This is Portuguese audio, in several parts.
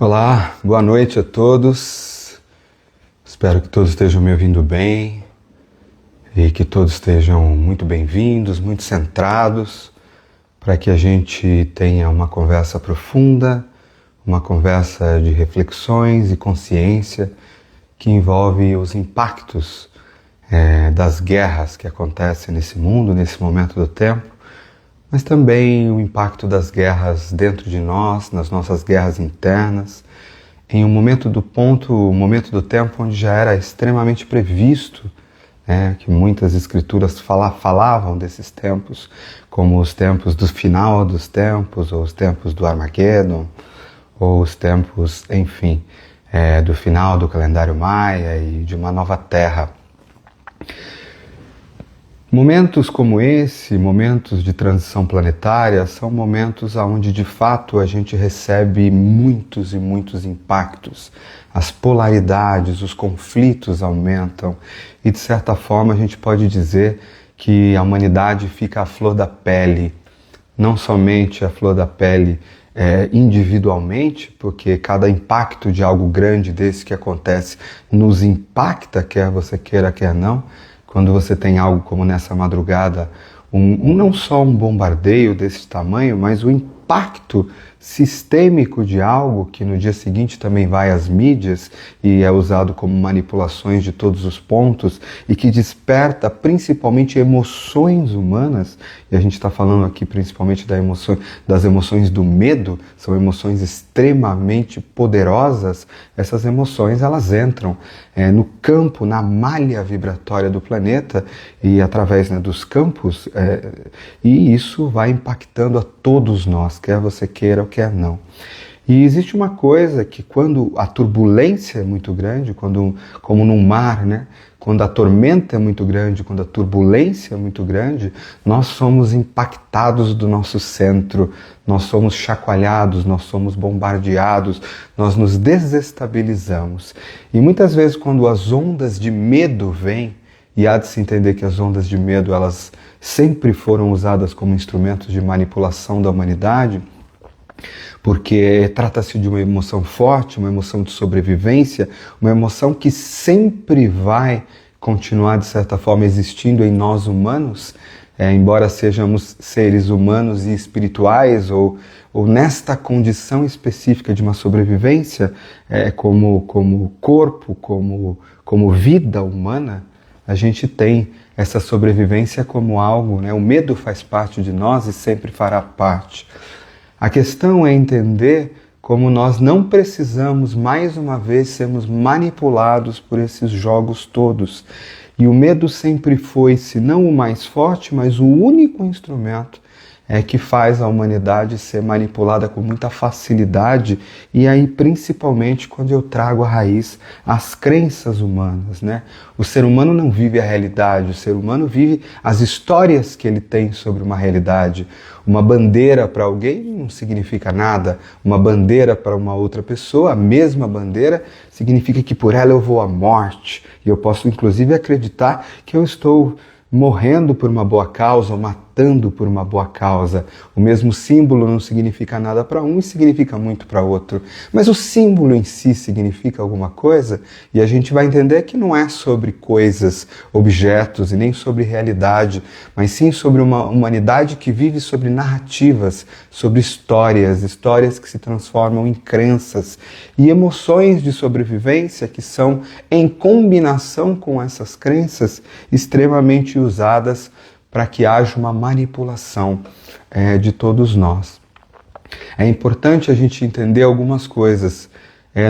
Olá, boa noite a todos. Espero que todos estejam me ouvindo bem e que todos estejam muito bem-vindos, muito centrados, para que a gente tenha uma conversa profunda, uma conversa de reflexões e consciência que envolve os impactos das guerras que acontecem nesse mundo, nesse momento do tempo, mas também o impacto das guerras dentro de nós, nas nossas guerras internas, em um momento do tempo onde já era extremamente previsto, que muitas escrituras falavam desses tempos, como os tempos do final dos tempos, ou os tempos do Armagedon, ou os tempos, enfim, do final do calendário maia e de uma nova terra. Momentos como esse, momentos de transição planetária, são momentos onde de fato a gente recebe muitos e muitos impactos. As polaridades, os conflitos aumentam e de certa forma a gente pode dizer que a humanidade fica à flor da pele. Não somente a flor da pele individualmente, porque cada impacto de algo grande desse que acontece nos impacta, quer você queira, quer não. Quando você tem algo como nessa madrugada, não só um bombardeio desse tamanho, mas o impacto sistêmico de algo que no dia seguinte também vai às mídias e é usado como manipulações de todos os pontos e que desperta principalmente emoções humanas, e a gente está falando aqui principalmente das emoções do medo, são emoções extremamente poderosas. Essas emoções elas entram no campo, na malha vibratória do planeta e através dos campos, e isso vai impactando a todos nós, quer você queira ou quer não. E existe uma coisa que quando a turbulência é muito grande, como num mar, quando a tormenta é muito grande, quando a turbulência é muito grande, nós somos impactados do nosso centro, nós somos chacoalhados, nós somos bombardeados, nós nos desestabilizamos. E muitas vezes quando as ondas de medo vêm, e há de se entender que as ondas de medo elas sempre foram usadas como instrumentos de manipulação da humanidade, porque trata-se de uma emoção forte, uma emoção de sobrevivência, uma emoção que sempre vai continuar, de certa forma, existindo em nós humanos, embora sejamos seres humanos e espirituais, ou nesta condição específica de uma sobrevivência, como corpo, como vida humana, a gente tem essa sobrevivência como algo, o medo faz parte de nós e sempre fará parte. A questão é entender como nós não precisamos, mais uma vez, sermos manipulados por esses jogos todos. E o medo sempre foi, se não o mais forte, mas o único instrumento que faz a humanidade ser manipulada com muita facilidade, e aí principalmente quando eu trago à raiz as crenças humanas, O ser humano não vive a realidade, o ser humano vive as histórias que ele tem sobre uma realidade. Uma bandeira para alguém não significa nada, uma bandeira para uma outra pessoa, a mesma bandeira, significa que por ela eu vou à morte, e eu posso inclusive acreditar que eu estou morrendo por uma boa causa, ou matando por uma boa causa. O mesmo símbolo não significa nada para um e significa muito para outro. Mas o símbolo em si significa alguma coisa, e a gente vai entender que não é sobre coisas, objetos e nem sobre realidade, mas sim sobre uma humanidade que vive sobre narrativas, sobre histórias que se transformam em crenças e emoções de sobrevivência que são, em combinação com essas crenças, extremamente usadas para que haja uma manipulação de todos nós. É importante a gente entender algumas coisas.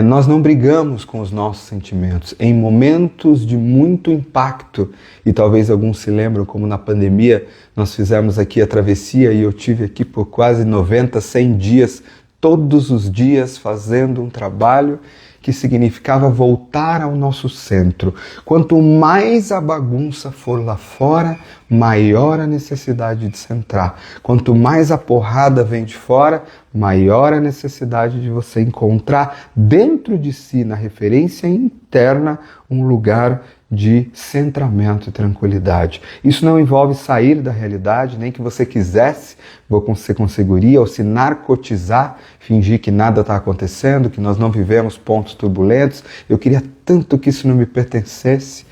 Nós não brigamos com os nossos sentimentos. Em momentos de muito impacto, e talvez alguns se lembram, como na pandemia, nós fizemos aqui a travessia e eu tive aqui por quase 90, 100 dias, todos os dias fazendo um trabalho que significava voltar ao nosso centro. Quanto mais a bagunça for lá fora, maior a necessidade de centrar. Quanto mais a porrada vem de fora, maior a necessidade de você encontrar dentro de si, na referência interna, um lugar de centramento e tranquilidade. Isso não envolve sair da realidade, nem que você quisesse, você conseguiria, ou se narcotizar, fingir que nada está acontecendo, que nós não vivemos pontos turbulentos. Eu queria tanto que isso não me pertencesse.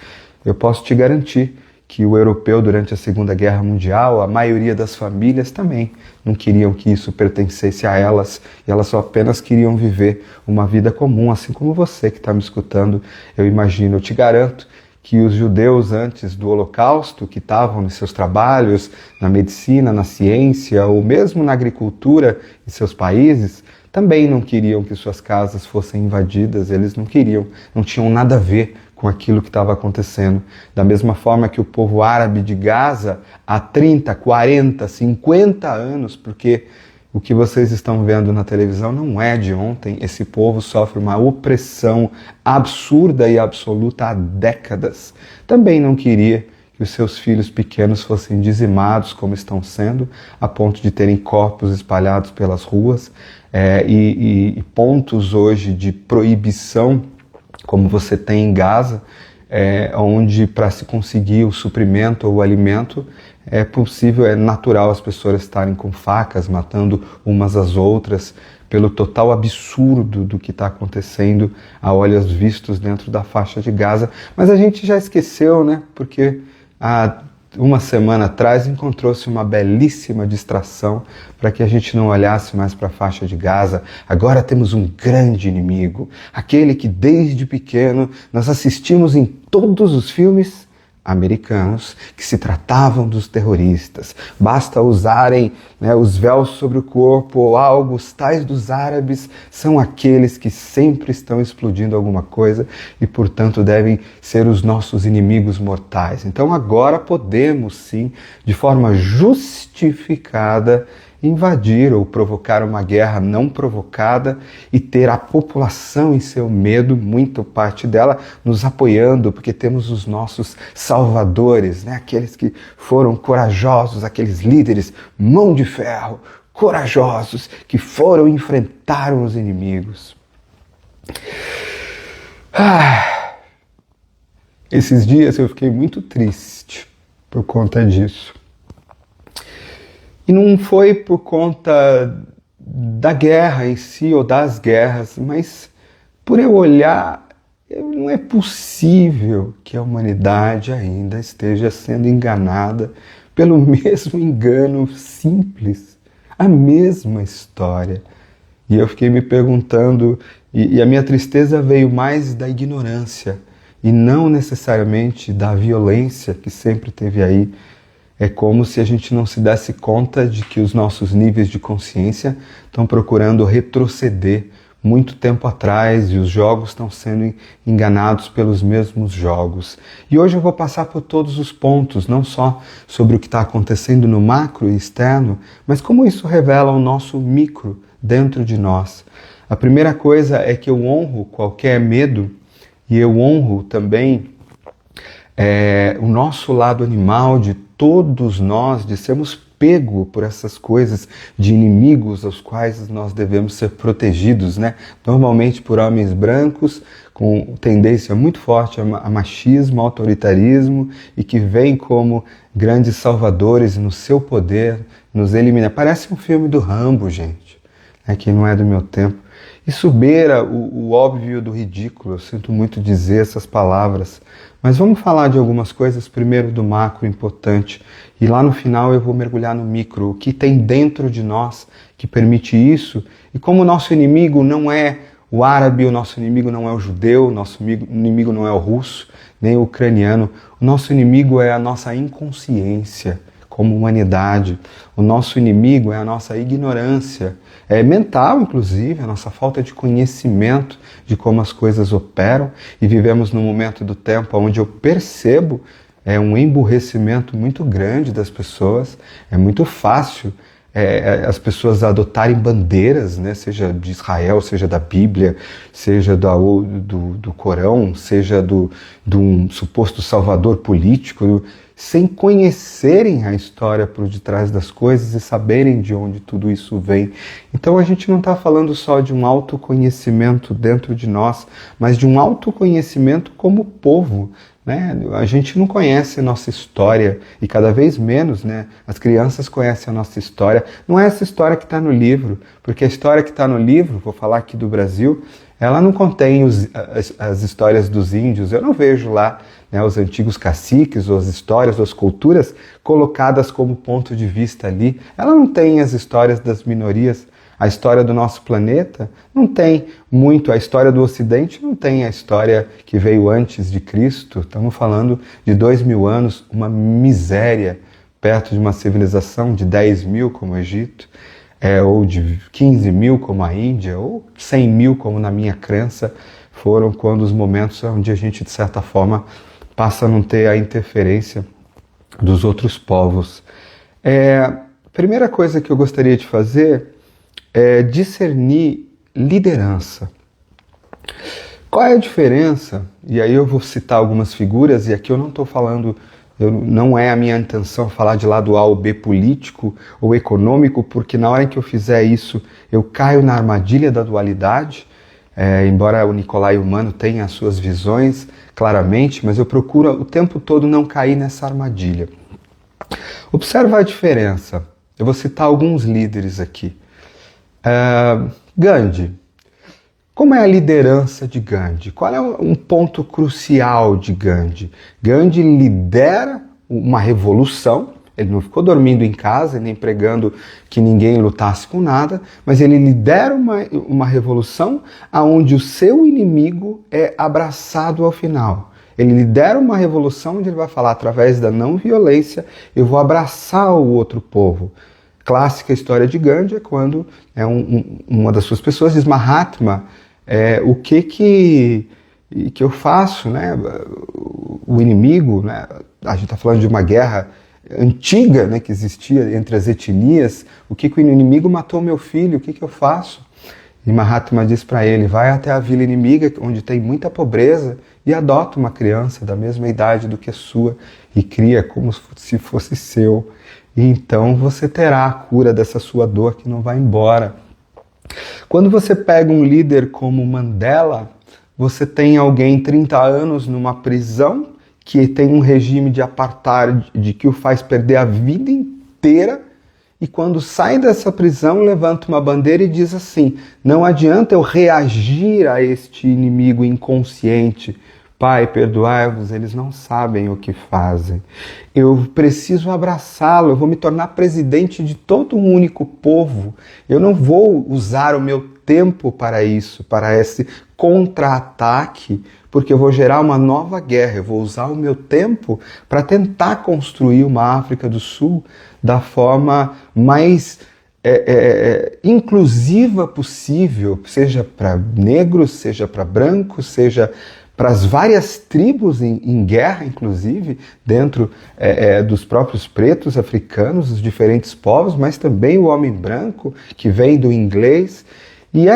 Eu posso te garantir que o europeu, durante a Segunda Guerra Mundial, a maioria das famílias também não queriam que isso pertencesse a elas, e elas só apenas queriam viver uma vida comum, assim como você que está me escutando, eu imagino. Eu te garanto que os judeus antes do Holocausto, que estavam nos seus trabalhos, na medicina, na ciência, ou mesmo na agricultura em seus países, também não queriam que suas casas fossem invadidas, eles não queriam, não tinham nada a ver com aquilo que estava acontecendo. Da mesma forma que o povo árabe de Gaza, há 30, 40, 50 anos, porque o que vocês estão vendo na televisão não é de ontem, esse povo sofre uma opressão absurda e absoluta há décadas. Também não queria que os seus filhos pequenos fossem dizimados como estão sendo, a ponto de terem corpos espalhados pelas ruas, e pontos hoje de proibição, como você tem em Gaza, onde para se conseguir o suprimento ou o alimento é possível, é natural as pessoas estarem com facas, matando umas às outras, pelo total absurdo do que está acontecendo a olhos vistos dentro da faixa de Gaza. Mas a gente já esqueceu, né? Porque há uma semana atrás encontrou-se uma belíssima distração para que a gente não olhasse mais para a faixa de Gaza. Agora temos um grande inimigo, aquele que desde pequeno nós assistimos em todos os filmes americanos que se tratavam dos terroristas. Basta usarem os véus sobre o corpo ou algo. Os tais dos árabes são aqueles que sempre estão explodindo alguma coisa e, portanto, devem ser os nossos inimigos mortais. Então agora podemos, sim, de forma justificada, invadir ou provocar uma guerra não provocada e ter a população em seu medo, muito parte dela, nos apoiando, porque temos os nossos salvadores, aqueles que foram corajosos, aqueles líderes, mão de ferro, corajosos, que foram e enfrentaram os inimigos. Esses dias eu fiquei muito triste por conta disso. E não foi por conta da guerra em si ou das guerras, mas por eu olhar, não é possível que a humanidade ainda esteja sendo enganada pelo mesmo engano simples, a mesma história. E eu fiquei me perguntando, e a minha tristeza veio mais da ignorância e não necessariamente da violência que sempre teve aí. É como se a gente não se desse conta de que os nossos níveis de consciência estão procurando retroceder muito tempo atrás e os jogos estão sendo enganados pelos mesmos jogos. E hoje eu vou passar por todos os pontos, não só sobre o que está acontecendo no macro e externo, mas como isso revela o nosso micro dentro de nós. A primeira coisa é que eu honro qualquer medo e eu honro também o nosso lado animal de todos nós, de sermos pegos por essas coisas de inimigos aos quais nós devemos ser protegidos, Normalmente por homens brancos com tendência muito forte a machismo, autoritarismo e que vêm como grandes salvadores no seu poder, nos eliminar. Parece um filme do Rambo, gente, que não é do meu tempo. Isso beira o óbvio do ridículo, eu sinto muito dizer essas palavras, mas vamos falar de algumas coisas, primeiro do macro importante, e lá no final eu vou mergulhar no micro, o que tem dentro de nós que permite isso, e como o nosso inimigo não é o árabe, o nosso inimigo não é o judeu, o nosso inimigo não é o russo, nem o ucraniano, o nosso inimigo é a nossa inconsciência como humanidade, o nosso inimigo é a nossa ignorância, mental, inclusive, a nossa falta de conhecimento de como as coisas operam, e vivemos num momento do tempo onde eu percebo um emburrecimento muito grande das pessoas. É muito fácil as pessoas adotarem bandeiras, seja de Israel, seja da Bíblia, seja do Corão, seja de um suposto salvador político, sem conhecerem a história por detrás das coisas e saberem de onde tudo isso vem. Então a gente não está falando só de um autoconhecimento dentro de nós, mas de um autoconhecimento como povo. né? A gente não conhece a nossa história e cada vez menos, né? As crianças conhecem a nossa história. Não é essa história que está no livro, porque a história que está no livro, vou falar aqui do Brasil, ela não contém as histórias dos índios. Eu não vejo lá, né, os antigos caciques, ou as histórias, ou as culturas colocadas como ponto de vista ali. Ela não tem as histórias das minorias. A história do nosso planeta não tem muito, a história do Ocidente não tem a história que veio antes de Cristo. Estamos falando de 2000 anos, uma miséria perto de uma civilização de 10 mil como o Egito, ou de 15 mil como a Índia, ou 100 mil como na minha crença, foram quando os momentos onde a gente, de certa forma, passa a não ter a interferência dos outros povos. Primeira coisa que eu gostaria de fazer é discernir liderança. Qual é a diferença? E aí eu vou citar algumas figuras, e aqui eu não estou falando, não é a minha intenção falar de lado A ou B político ou econômico, porque na hora em que eu fizer isso, eu caio na armadilha da dualidade, embora o Nicolai Humano tenha as suas visões claramente, mas eu procuro o tempo todo não cair nessa armadilha. Observa a diferença. Eu vou citar alguns líderes aqui. Gandhi. Como é a liderança de Gandhi? Qual é um ponto crucial de Gandhi? Gandhi lidera uma revolução. Ele não ficou dormindo em casa, nem pregando que ninguém lutasse com nada, mas ele lidera uma revolução onde o seu inimigo é abraçado ao final. Ele lidera uma revolução onde ele vai falar, através da não violência, eu vou abraçar o outro povo. Clássica história de Gandhi é quando uma das suas pessoas diz, Mahatma, o que eu faço, né? O inimigo, né? A gente está falando de uma guerra antiga, né, que existia entre as etnias, o que o inimigo matou meu filho, o que eu faço? E Mahatma diz para ele, vai até a vila inimiga, onde tem muita pobreza, e adota uma criança da mesma idade do que a sua, e cria como se fosse seu. E então você terá a cura dessa sua dor que não vai embora. Quando você pega um líder como Mandela, você tem alguém 30 anos numa prisão, que tem um regime de apartheid que o faz perder a vida inteira, e quando sai dessa prisão, levanta uma bandeira e diz assim, não adianta eu reagir a este inimigo inconsciente, Pai, perdoai-vos, eles não sabem o que fazem. Eu preciso abraçá-lo, eu vou me tornar presidente de todo um único povo. Eu não vou usar o meu tempo para isso, para esse contra-ataque, porque eu vou gerar uma nova guerra. Eu vou usar o meu tempo para tentar construir uma África do Sul da forma mais inclusiva possível, seja para negros, seja para brancos, seja para as várias tribos em guerra, inclusive, dentro dos próprios pretos africanos, os diferentes povos, mas também o homem branco, que vem do inglês. E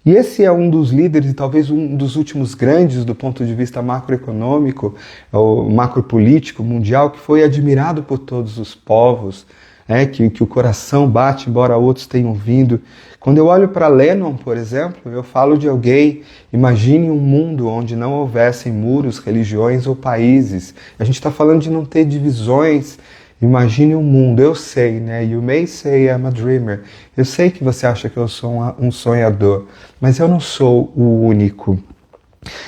esse é um dos líderes, e talvez um dos últimos grandes do ponto de vista macroeconômico, ou macropolítico mundial, que foi admirado por todos os povos, que o coração bate, embora outros tenham vindo. Quando eu olho para Lennon, por exemplo, eu falo de alguém, imagine um mundo onde não houvessem muros, religiões ou países. A gente está falando de não ter divisões. Imagine um mundo, eu sei, né? You may say I'm a dreamer. Eu sei que você acha que eu sou um sonhador, mas eu não sou o único.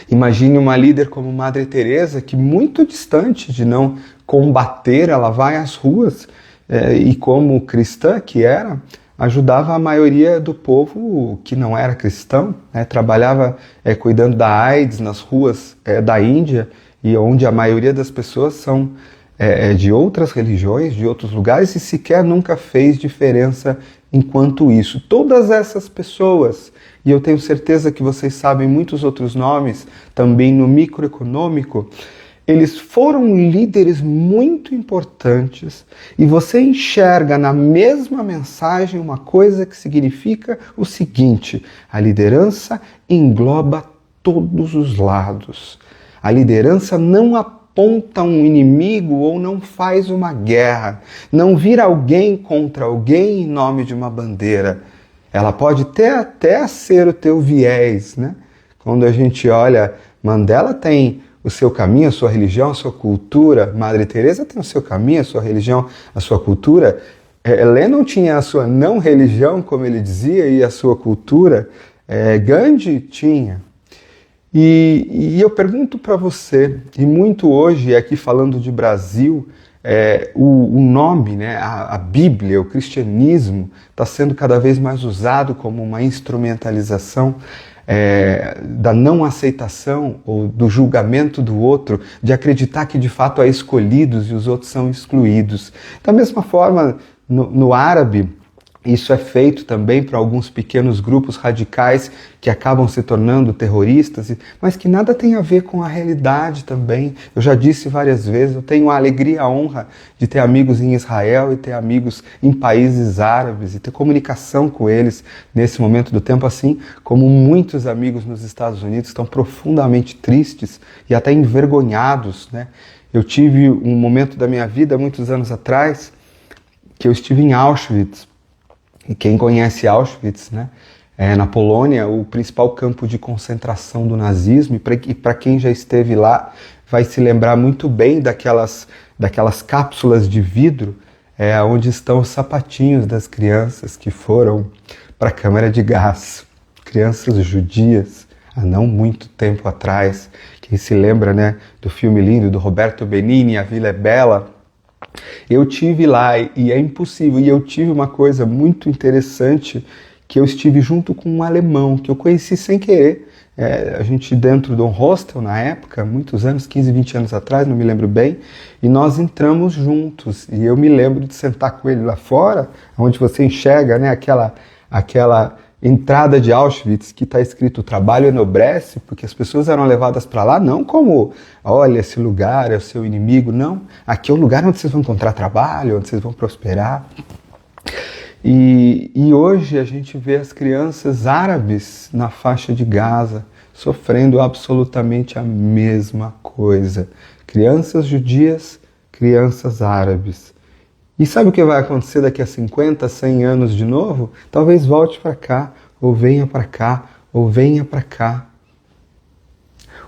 Imagine uma líder como Madre Teresa, que muito distante de não combater, ela vai às ruas, e como cristã que era, ajudava a maioria do povo que não era cristão, né? Trabalhava cuidando da AIDS nas ruas da Índia, e onde a maioria das pessoas são de outras religiões, de outros lugares, e sequer nunca fez diferença enquanto isso. Todas essas pessoas, e eu tenho certeza que vocês sabem muitos outros nomes, também no microeconômico, eles foram líderes muito importantes, e você enxerga na mesma mensagem uma coisa que significa o seguinte: a liderança engloba todos os lados. A liderança não aponta um inimigo ou não faz uma guerra, não vira alguém contra alguém em nome de uma bandeira. Ela pode até ser o teu viés, né? Quando a gente olha, Mandela tem o seu caminho, a sua religião, a sua cultura. Madre Teresa tem o seu caminho, a sua religião, a sua cultura. Lennon tinha a sua não religião, como ele dizia, e a sua cultura. Gandhi tinha. E eu pergunto para você, e muito hoje, aqui falando de Brasil, o nome, né, a Bíblia, o cristianismo, está sendo cada vez mais usado como uma instrumentalização da não aceitação ou do julgamento do outro, de acreditar que de fato há escolhidos e os outros são excluídos. Da mesma forma, no árabe, isso é feito também para alguns pequenos grupos radicais que acabam se tornando terroristas, mas que nada tem a ver com a realidade também. Eu já disse várias vezes, eu tenho a alegria, a honra de ter amigos em Israel e ter amigos em países árabes e ter comunicação com eles nesse momento do tempo, assim como muitos amigos nos Estados Unidos estão profundamente tristes e até envergonhados, né? Eu tive um momento da minha vida, muitos anos atrás, que eu estive em Auschwitz. E quem conhece Auschwitz, né, na Polônia, o principal campo de concentração do nazismo, e para quem já esteve lá, vai se lembrar muito bem daquelas cápsulas de vidro onde estão os sapatinhos das crianças que foram para a câmara de gás. Crianças judias, há não muito tempo atrás. Quem se lembra, né, do filme lindo do Roberto Benigni, A Vila é Bela? Eu tive lá e é impossível. E eu tive uma coisa muito interessante, que eu estive junto com um alemão, que eu conheci sem querer. A gente dentro de um hostel na época, muitos anos, 15, 20 anos atrás, não me lembro bem, e nós entramos juntos. E eu me lembro de sentar com ele lá fora, onde você enxerga, né, aquela entrada de Auschwitz, que está escrito trabalho enobrece, porque as pessoas eram levadas para lá não como, olha, esse lugar é o seu inimigo, não. Aqui é o lugar onde vocês vão encontrar trabalho, onde vocês vão prosperar. E hoje a gente vê as crianças árabes na faixa de Gaza sofrendo absolutamente a mesma coisa. Crianças judias, crianças árabes. E sabe o que vai acontecer daqui a 50, 100 anos de novo? Talvez volte para cá, ou venha para cá, ou venha para cá.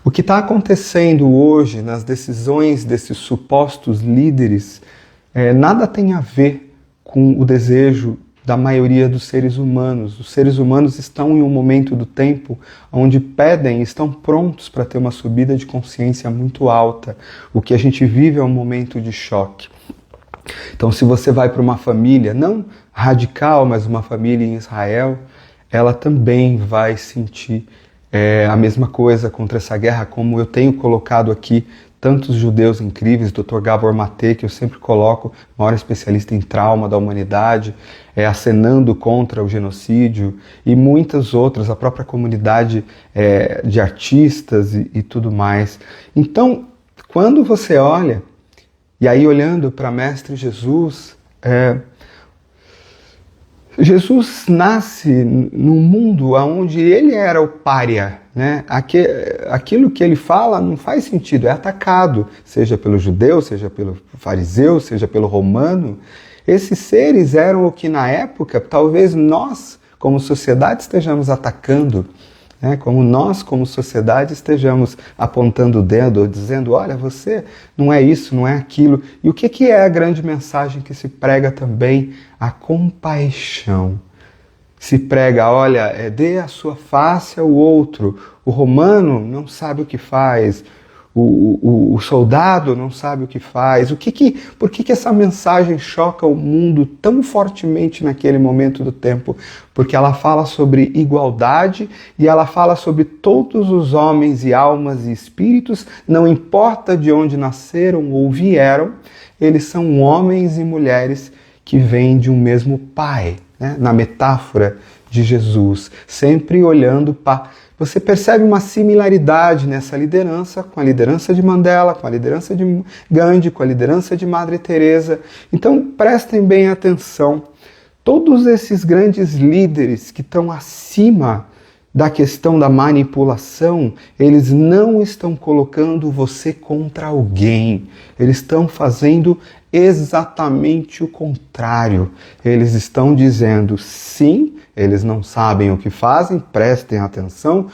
O que está acontecendo hoje nas decisões desses supostos líderes nada tem a ver com o desejo da maioria dos seres humanos. Os seres humanos estão em um momento do tempo onde estão prontos para ter uma subida de consciência muito alta. O que a gente vive é um momento de choque. Então, se você vai para uma família, não radical, mas uma família em Israel, ela também vai sentir a mesma coisa contra essa guerra, como eu tenho colocado aqui tantos judeus incríveis, Dr. Gabor Mate, que eu sempre coloco, maior especialista em trauma da humanidade, acenando contra o genocídio, e muitas outras, a própria comunidade de artistas e tudo mais. Então, quando você olha, e aí olhando para Mestre Jesus, Jesus nasce num mundo onde ele era o pária, né? Aquilo que ele fala não faz sentido, é atacado, seja pelo judeu, seja pelo fariseu, seja pelo romano. Esses seres eram o que na época, talvez nós, como sociedade, estejamos atacando, como nós, como sociedade, estejamos apontando o dedo ou dizendo, olha, você não é isso, não é aquilo. E o que é a grande mensagem que se prega também? A compaixão. Se prega, olha, dê a sua face ao outro. O romano não sabe o que faz. O soldado não sabe o que faz. Por que essa mensagem choca o mundo tão fortemente naquele momento do tempo? Porque ela fala sobre igualdade e ela fala sobre todos os homens e almas e espíritos, não importa de onde nasceram ou vieram, eles são homens e mulheres que vêm de um mesmo Pai, né? Na metáfora de Jesus, sempre olhando para... Você percebe uma similaridade nessa liderança com a liderança de Mandela, com a liderança de Gandhi, com a liderança de Madre Teresa. Então prestem bem atenção. Todos esses grandes líderes que estão acima da questão da manipulação, eles não estão colocando você contra alguém. Eles estão fazendo exatamente o contrário. Eles estão dizendo sim, eles não sabem o que fazem, prestem atenção,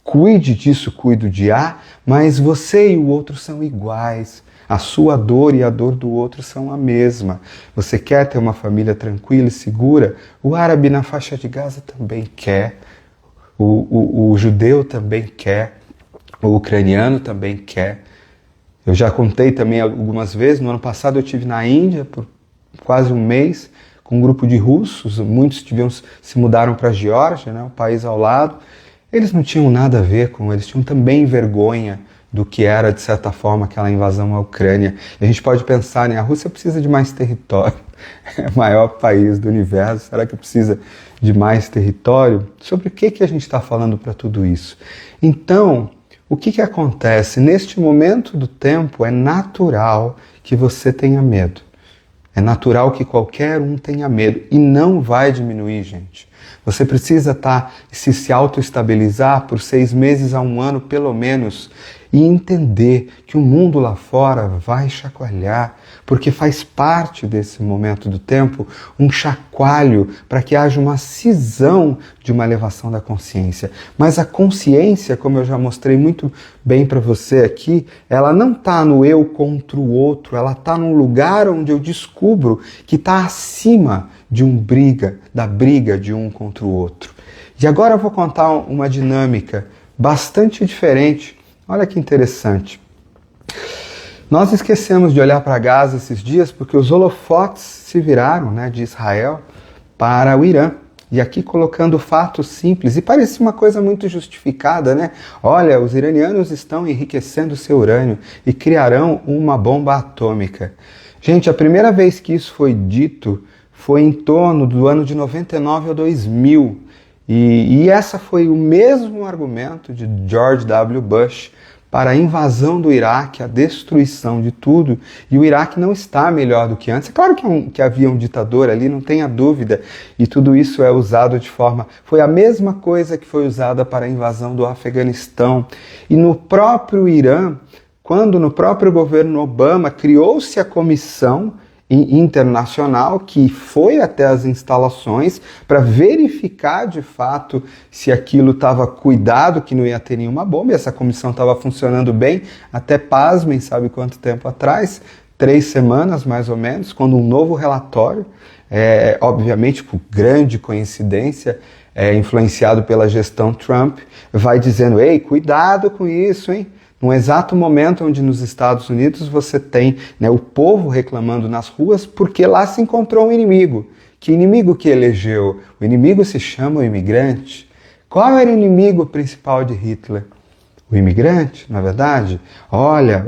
cuide disso, cuido de A, mas você e o outro são iguais. A sua dor e a dor do outro são a mesma. Você quer ter uma família tranquila e segura? O árabe na faixa de Gaza também quer. O judeu também quer. O ucraniano também quer. Eu já contei também algumas vezes, no ano passado eu estive na Índia por quase um mês com um grupo de russos, muitos se mudaram para a Geórgia, né, o país ao lado. Eles não tinham nada a ver com, eles tinham também vergonha do que era, de certa forma, aquela invasão à Ucrânia. E a gente pode pensar, né, a Rússia precisa de mais território, é o maior país do universo, será que precisa de mais território? Sobre o que a gente está falando para tudo isso? Então, o que acontece? Neste momento do tempo, é natural que você tenha medo. É natural que qualquer um tenha medo e não vai diminuir, gente. Você precisa se autoestabilizar por 6 meses a 1 ano, pelo menos, e entender que o mundo lá fora vai chacoalhar, porque faz parte desse momento do tempo um chacoalho para que haja uma cisão de uma elevação da consciência. Mas a consciência, como eu já mostrei muito bem para você aqui, ela não está no eu contra o outro, ela está num lugar onde eu descubro que está acima da briga de um contra o outro. E agora eu vou contar uma dinâmica bastante diferente. Olha que interessante. Nós esquecemos de olhar para Gaza esses dias porque os holofotes se viraram, né, de Israel para o Irã. E aqui colocando fatos simples, e parece uma coisa muito justificada, né? Olha, os iranianos estão enriquecendo seu urânio e criarão uma bomba atômica. Gente, a primeira vez que isso foi dito foi em torno do ano de 99 a 2000. E essa foi o mesmo argumento de George W. Bush para a invasão do Iraque, a destruição de tudo, e o Iraque não está melhor do que antes. É claro que havia um ditador ali, não tenha dúvida, e tudo isso é usado de forma... Foi a mesma coisa que foi usada para a invasão do Afeganistão. E no próprio Irã, quando no próprio governo Obama criou-se a comissão internacional que foi até as instalações para verificar de fato se aquilo estava cuidado, que não ia ter nenhuma bomba, e essa comissão estava funcionando bem, até pasmem, sabe quanto tempo atrás? 3 semanas mais ou menos, quando um novo relatório, obviamente por grande coincidência, influenciado pela gestão Trump, vai dizendo, ei, cuidado com isso, hein? Num exato momento onde nos Estados Unidos você tem, né, o povo reclamando nas ruas porque lá se encontrou um inimigo. Que inimigo que elegeu? O inimigo se chama o imigrante. Qual era o inimigo principal de Hitler? O imigrante, na verdade? Olha,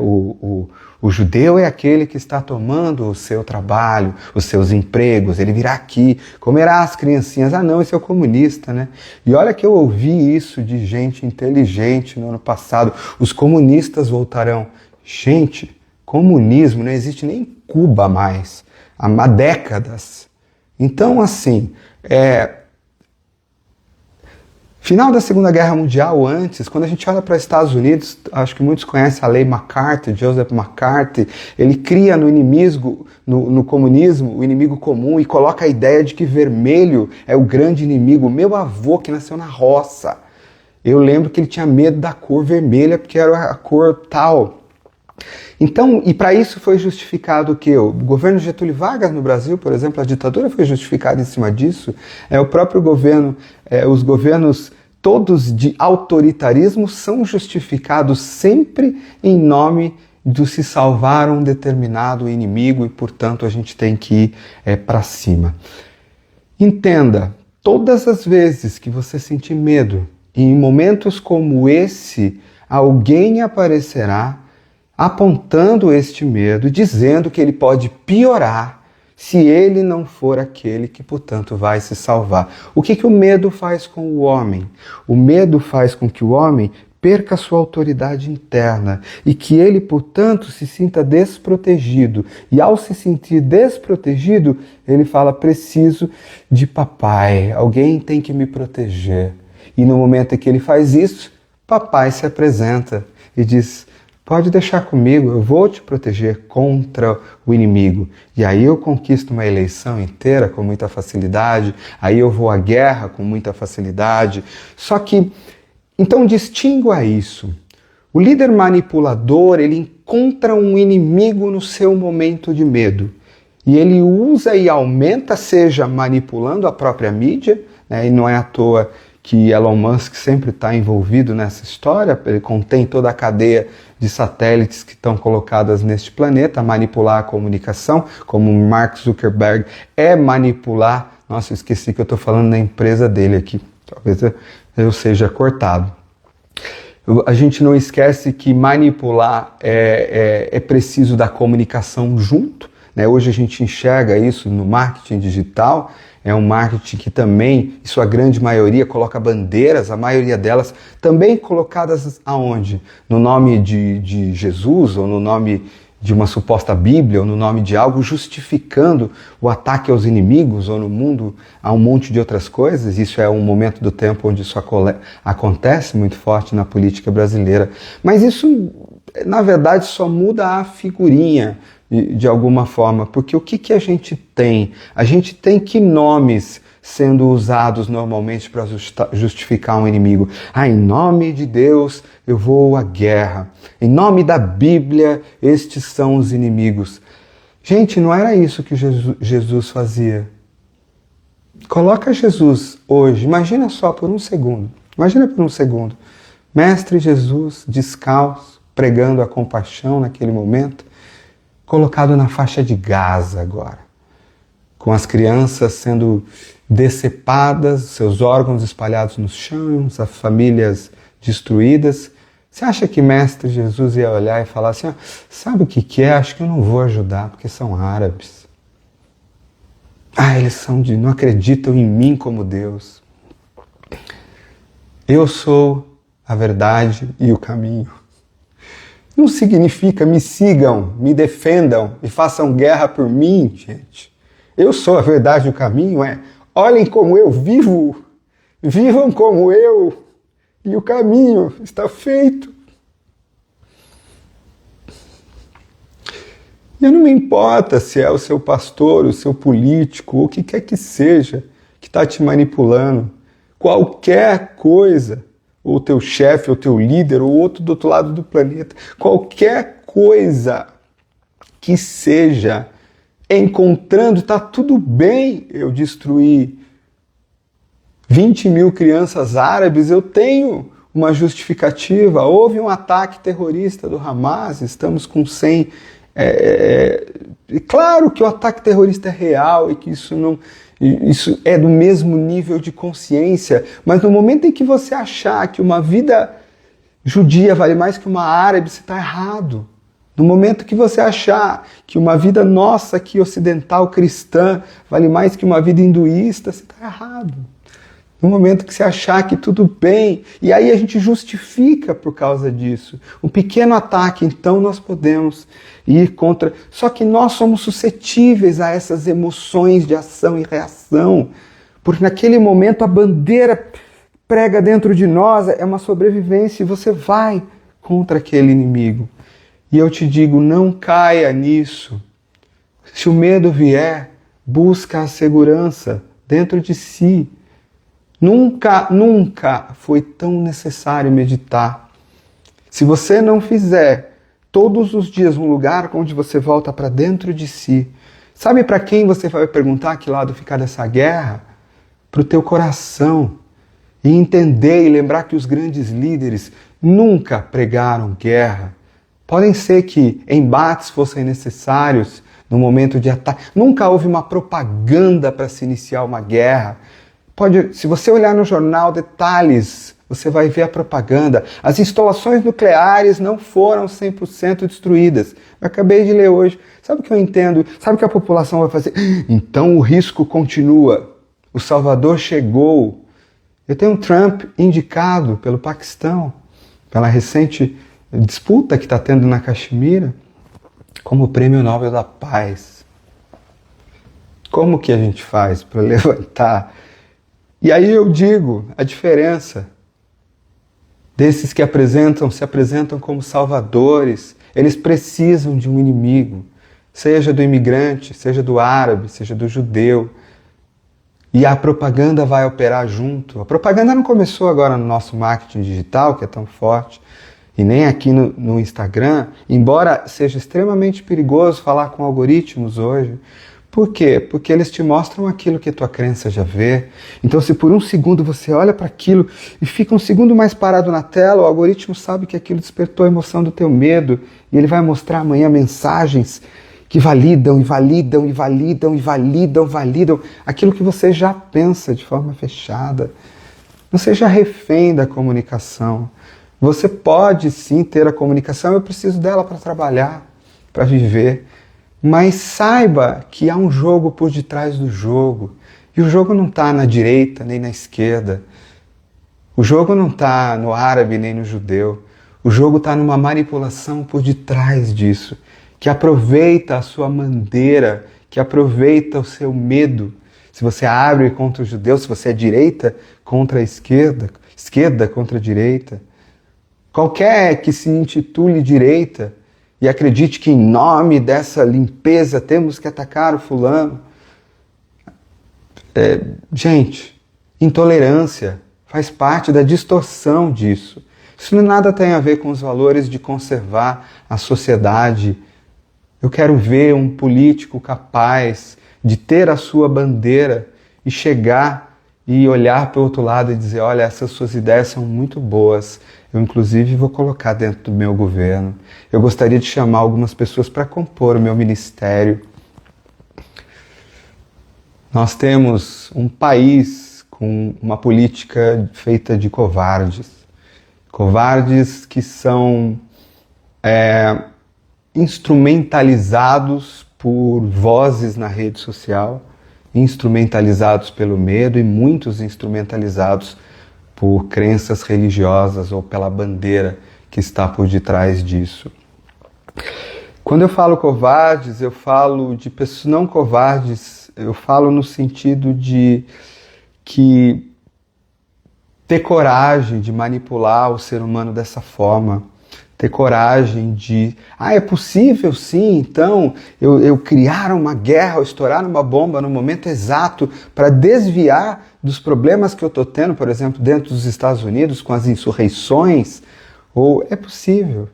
o judeu é aquele que está tomando o seu trabalho, os seus empregos, ele virá aqui, comerá as criancinhas. Ah não, esse é o comunista, né? E olha que eu ouvi isso de gente inteligente no ano passado. Os comunistas voltarão. Gente, comunismo não existe nem em Cuba mais, há décadas. Então, assim, final da Segunda Guerra Mundial, antes, quando a gente olha para os Estados Unidos, acho que muitos conhecem a lei McCarthy, Joseph McCarthy, ele cria no inimigo, no comunismo, o inimigo comum e coloca a ideia de que vermelho é o grande inimigo. Meu avô, que nasceu na roça, eu lembro que ele tinha medo da cor vermelha porque era a cor tal. Então, e para isso foi justificado o quê? O governo Getúlio Vargas no Brasil, por exemplo, a ditadura foi justificada em cima disso. O próprio governo, os governos todos de autoritarismo são justificados sempre em nome de se salvar um determinado inimigo e, portanto, a gente tem que ir para cima. Entenda, todas as vezes que você sentir medo, e em momentos como esse, alguém aparecerá apontando este medo, dizendo que ele pode piorar se ele não for aquele que, portanto, vai se salvar. O que o medo faz com o homem? O medo faz com que o homem perca sua autoridade interna e que ele, portanto, se sinta desprotegido. E ao se sentir desprotegido, ele fala, preciso de papai, alguém tem que me proteger. E no momento em que ele faz isso, papai se apresenta e diz, pode deixar comigo, eu vou te proteger contra o inimigo. E aí eu conquisto uma eleição inteira com muita facilidade, aí eu vou à guerra com muita facilidade. Só que Então distingua isso. O líder manipulador, ele encontra um inimigo no seu momento de medo. E ele usa e aumenta, seja manipulando a própria mídia, né? E não é à toa que Elon Musk sempre está envolvido nessa história, ele contém toda a cadeia de satélites que estão colocadas neste planeta, manipular a comunicação, como Mark Zuckerberg é manipular. Nossa, eu esqueci que eu estou falando da empresa dele aqui, talvez eu seja cortado. A gente não esquece que manipular é preciso da comunicação junto, né? Hoje a gente enxerga isso no marketing digital, é um marketing que também, em sua grande maioria, coloca bandeiras, a maioria delas também colocadas aonde? No nome de Jesus, ou no nome de uma suposta Bíblia, ou no nome de algo, justificando o ataque aos inimigos, ou no mundo a um monte de outras coisas. Isso é um momento do tempo onde isso acontece muito forte na política brasileira. Mas isso, na verdade, só muda a figurinha, de alguma forma, porque o que a gente tem? A gente tem que nomes sendo usados normalmente para justificar um inimigo. Em nome de Deus eu vou à guerra. Em nome da Bíblia, estes são os inimigos. Gente, não era isso que Jesus fazia. Coloca Jesus hoje, imagina só por um segundo. Imagina por um segundo. Mestre Jesus, descalço, pregando a compaixão naquele momento, colocado na faixa de Gaza agora, com as crianças sendo decepadas, seus órgãos espalhados nos chãos, as famílias destruídas. Você acha que Mestre Jesus ia olhar e falar assim, sabe o que é? Acho que eu não vou ajudar, porque são árabes. Eles não acreditam em mim como Deus. Eu sou a verdade e o caminho. Não significa me sigam, me defendam e façam guerra por mim, gente. Eu sou a verdade e o caminho, olhem como eu vivo, vivam como eu, e o caminho está feito. E não me importa se é o seu pastor, o seu político, ou o que quer que seja que está te manipulando. Qualquer coisa, ou teu chefe, ou teu líder, ou outro do outro lado do planeta, qualquer coisa que seja, encontrando, está tudo bem eu destruir 20 mil crianças árabes, eu tenho uma justificativa. Houve um ataque terrorista do Hamas, estamos com 100... Claro que o ataque terrorista é real e que isso é do mesmo nível de consciência, mas no momento em que você achar que uma vida judia vale mais que uma árabe, você está errado. No momento que você achar que uma vida nossa aqui ocidental cristã vale mais que uma vida hinduísta, você está errado. No momento que você achar que tudo bem, e aí a gente justifica por causa disso. Um pequeno ataque, então nós podemos ir contra... Só que nós somos suscetíveis a essas emoções de ação e reação, porque naquele momento a bandeira prega dentro de nós, é uma sobrevivência, e você vai contra aquele inimigo. E eu te digo, não caia nisso. Se o medo vier, busca a segurança dentro de si. Nunca foi tão necessário meditar. Se você não fizer todos os dias um lugar onde você volta para dentro de si, sabe para quem você vai perguntar que lado ficar dessa guerra? Para o teu coração. E entender e lembrar que os grandes líderes nunca pregaram guerra. Podem ser que embates fossem necessários no momento de ataque. Nunca houve uma propaganda para se iniciar uma guerra. Se você olhar no jornal detalhes, você vai ver a propaganda. As instalações nucleares não foram 100% destruídas. Eu acabei de ler hoje. Sabe o que eu entendo? Sabe o que a população vai fazer? Então o risco continua. O Salvador chegou. Eu tenho um Trump indicado pelo Paquistão, pela recente disputa que está tendo na Caxemira, como Prêmio Nobel da Paz. Como que a gente faz para levantar? E aí eu digo, a diferença desses que se apresentam como salvadores, eles precisam de um inimigo, seja do imigrante, seja do árabe, seja do judeu. e a propaganda vai operar junto. A propaganda não começou agora no nosso marketing digital, que é tão forte, e nem aqui no Instagram, embora seja extremamente perigoso falar com algoritmos hoje. Por quê? Porque eles te mostram aquilo que a tua crença já vê. Então, se por um segundo você olha para aquilo e fica um segundo mais parado na tela, o algoritmo sabe que aquilo despertou a emoção do teu medo e ele vai mostrar amanhã mensagens que validam, e validam, e validam, e validam, validam aquilo que você já pensa de forma fechada. Não seja refém da comunicação. Você pode sim ter a comunicação, eu preciso dela para trabalhar, para viver. Mas saiba que há um jogo por detrás do jogo. E o jogo não está na direita nem na esquerda. O jogo não está no árabe nem no judeu. O jogo está numa manipulação por detrás disso, que aproveita a sua bandeira, que aproveita o seu medo. Se você é árabe contra o judeu, se você é direita contra a esquerda, esquerda contra a direita. Qualquer que se intitule direita e acredite que em nome dessa limpeza temos que atacar o fulano. Gente, intolerância faz parte da distorção disso. Isso nada tem a ver com os valores de conservar a sociedade. Eu quero ver um político capaz de ter a sua bandeira e chegar e olhar para o outro lado e dizer, olha, essas suas ideias são muito boas. Eu, inclusive, vou colocar dentro do meu governo. Eu gostaria de chamar algumas pessoas para compor o meu ministério. Nós temos um país com uma política feita de covardes. Covardes que são instrumentalizados por vozes na rede social, instrumentalizados pelo medo e muitos instrumentalizados por crenças religiosas ou pela bandeira que está por detrás disso. Quando eu falo covardes, eu falo de pessoas não covardes, eu falo no sentido de que ter coragem de manipular o ser humano dessa forma, ter coragem de, é possível sim, então eu criar uma guerra, ou estourar uma bomba no momento exato para desviar dos problemas que eu estou tendo, por exemplo, dentro dos Estados Unidos, com as insurreições, ou é possível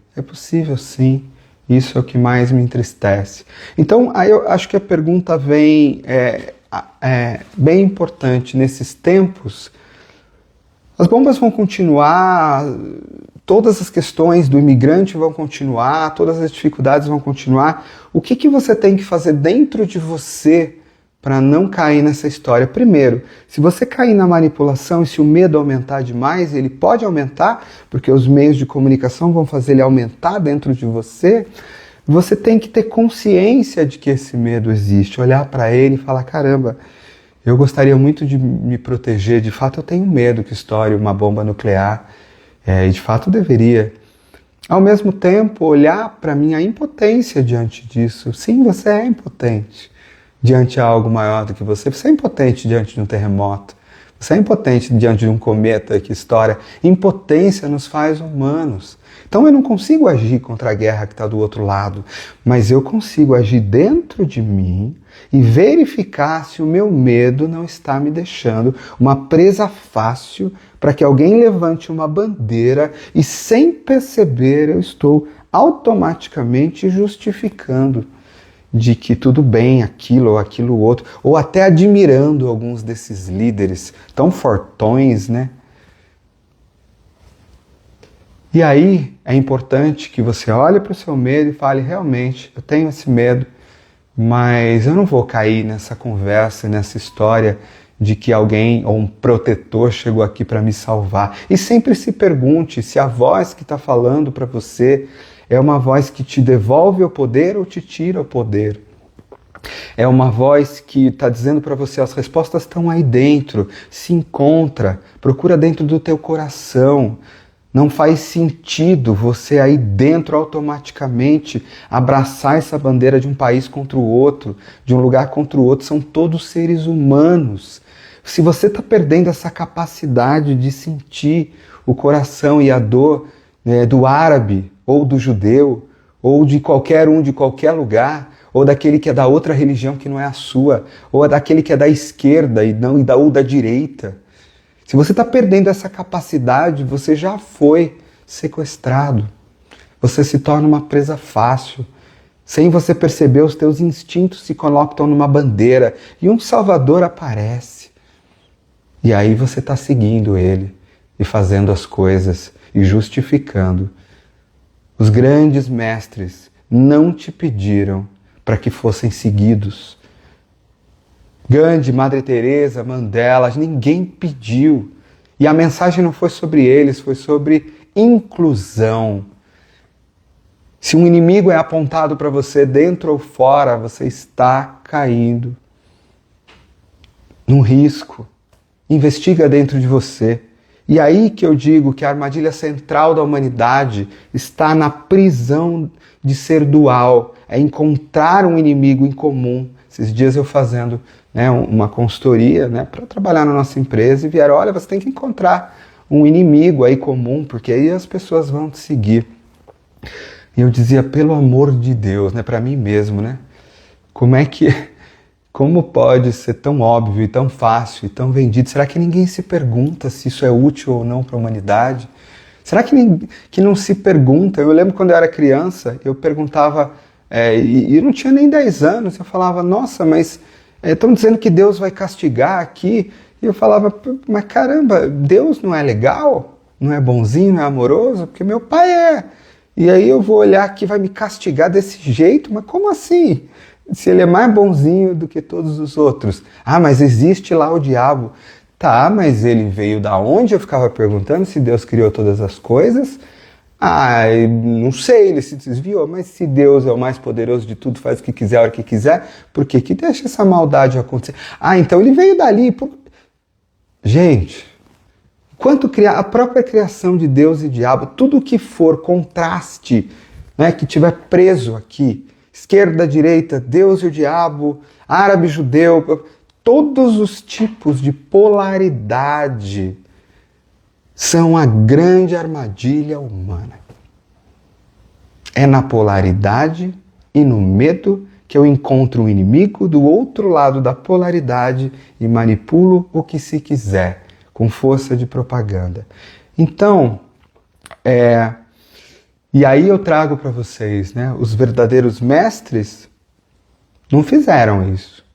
sim, isso é o que mais me entristece. Então, aí eu acho que a pergunta vem bem importante nesses tempos. As bombas vão continuar, todas as questões do imigrante vão continuar, todas as dificuldades vão continuar. O que você tem que fazer dentro de você para não cair nessa história? Primeiro, se você cair na manipulação e se o medo aumentar demais, ele pode aumentar, porque os meios de comunicação vão fazer ele aumentar dentro de você, você tem que ter consciência de que esse medo existe, olhar para ele e falar, caramba, eu gostaria muito de me proteger, de fato eu tenho medo que estoure uma bomba nuclear, e de fato deveria. Ao mesmo tempo, olhar para a minha impotência diante disso. Sim, você é impotente diante de algo maior do que você. Você é impotente diante de um terremoto. Você é impotente diante de um cometa que estoura. Impotência nos faz humanos. Então eu não consigo agir contra a guerra que está do outro lado, mas eu consigo agir dentro de mim e verificar se o meu medo não está me deixando uma presa fácil para que alguém levante uma bandeira e, sem perceber, eu estou automaticamente justificando de que tudo bem aquilo ou aquilo outro, ou até admirando alguns desses líderes tão fortões, né? E aí é importante que você olhe para o seu medo e fale, realmente, eu tenho esse medo, mas eu não vou cair nessa conversa, nessa história de que alguém ou um protetor chegou aqui para me salvar. E sempre se pergunte se a voz que está falando para você é uma voz que te devolve o poder ou te tira o poder. É uma voz que está dizendo para você, as respostas estão aí dentro, se encontra, procura dentro do teu coração. Não faz sentido você aí dentro automaticamente abraçar essa bandeira de um país contra o outro, de um lugar contra o outro. São todos seres humanos. Se você está perdendo essa capacidade de sentir o coração e a dor do árabe, ou do judeu, ou de qualquer um, de qualquer lugar, ou daquele que é da outra religião que não é a sua, ou daquele que é da esquerda ou da direita. Se você está perdendo essa capacidade, você já foi sequestrado. Você se torna uma presa fácil. Sem você perceber, os teus instintos se colocam numa bandeira e um salvador aparece. E aí você está seguindo ele e fazendo as coisas e justificando. Os grandes mestres não te pediram para que fossem seguidos. Gandhi, Madre Teresa, Mandela, ninguém pediu. E a mensagem não foi sobre eles, foi sobre inclusão. Se um inimigo é apontado para você dentro ou fora, você está caindo num risco. Investiga dentro de você. E aí que eu digo que a armadilha central da humanidade está na prisão de ser dual. É encontrar um inimigo em comum. Esses dias eu fazendo uma consultoria para trabalhar na nossa empresa e vieram, olha, você tem que encontrar um inimigo aí comum, porque aí as pessoas vão te seguir. E eu dizia, pelo amor de Deus, para mim mesmo, como pode ser tão óbvio e tão fácil e tão vendido? Será que ninguém se pergunta se isso é útil ou não para a humanidade? Será que não se pergunta? Eu lembro quando eu era criança, eu perguntava, e eu não tinha nem 10 anos, eu falava, nossa, mas estão dizendo que Deus vai castigar aqui. E eu falava, mas caramba, Deus não é legal? Não é bonzinho, não é amoroso? Porque meu pai é. E aí eu vou olhar que vai me castigar desse jeito? Mas como assim? Se ele é mais bonzinho do que todos os outros. Ah, mas existe lá o diabo. Tá, mas ele veio da onde? Eu ficava perguntando se Deus criou todas as coisas. Ah, não sei, ele se desviou. Mas se Deus é o mais poderoso de tudo, faz o que quiser, a hora que quiser, por que deixa essa maldade acontecer? Ah, então ele veio dali. Gente, a própria criação de Deus e diabo, tudo que for contraste, que tiver preso aqui, esquerda, direita, Deus e o diabo, árabe, judeu, todos os tipos de polaridade são a grande armadilha humana. É na polaridade e no medo que eu encontro um inimigo do outro lado da polaridade e manipulo o que se quiser, com força de propaganda. Então, e aí eu trago para vocês, os verdadeiros mestres não fizeram isso.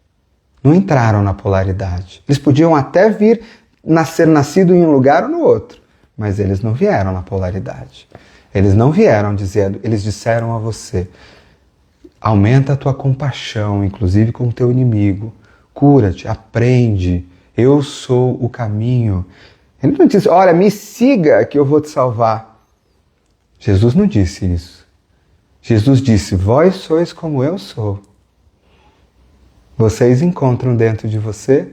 Não entraram na polaridade. Eles podiam até ser nascido em um lugar ou no outro, mas eles não vieram na polaridade. Eles não vieram dizendo, eles disseram a você, aumenta a tua compaixão, inclusive com o teu inimigo, cura-te, aprende, eu sou o caminho. Ele não disse, olha, me siga que eu vou te salvar. Jesus não disse isso. Jesus disse, vós sois como eu sou. Vocês encontram dentro de você,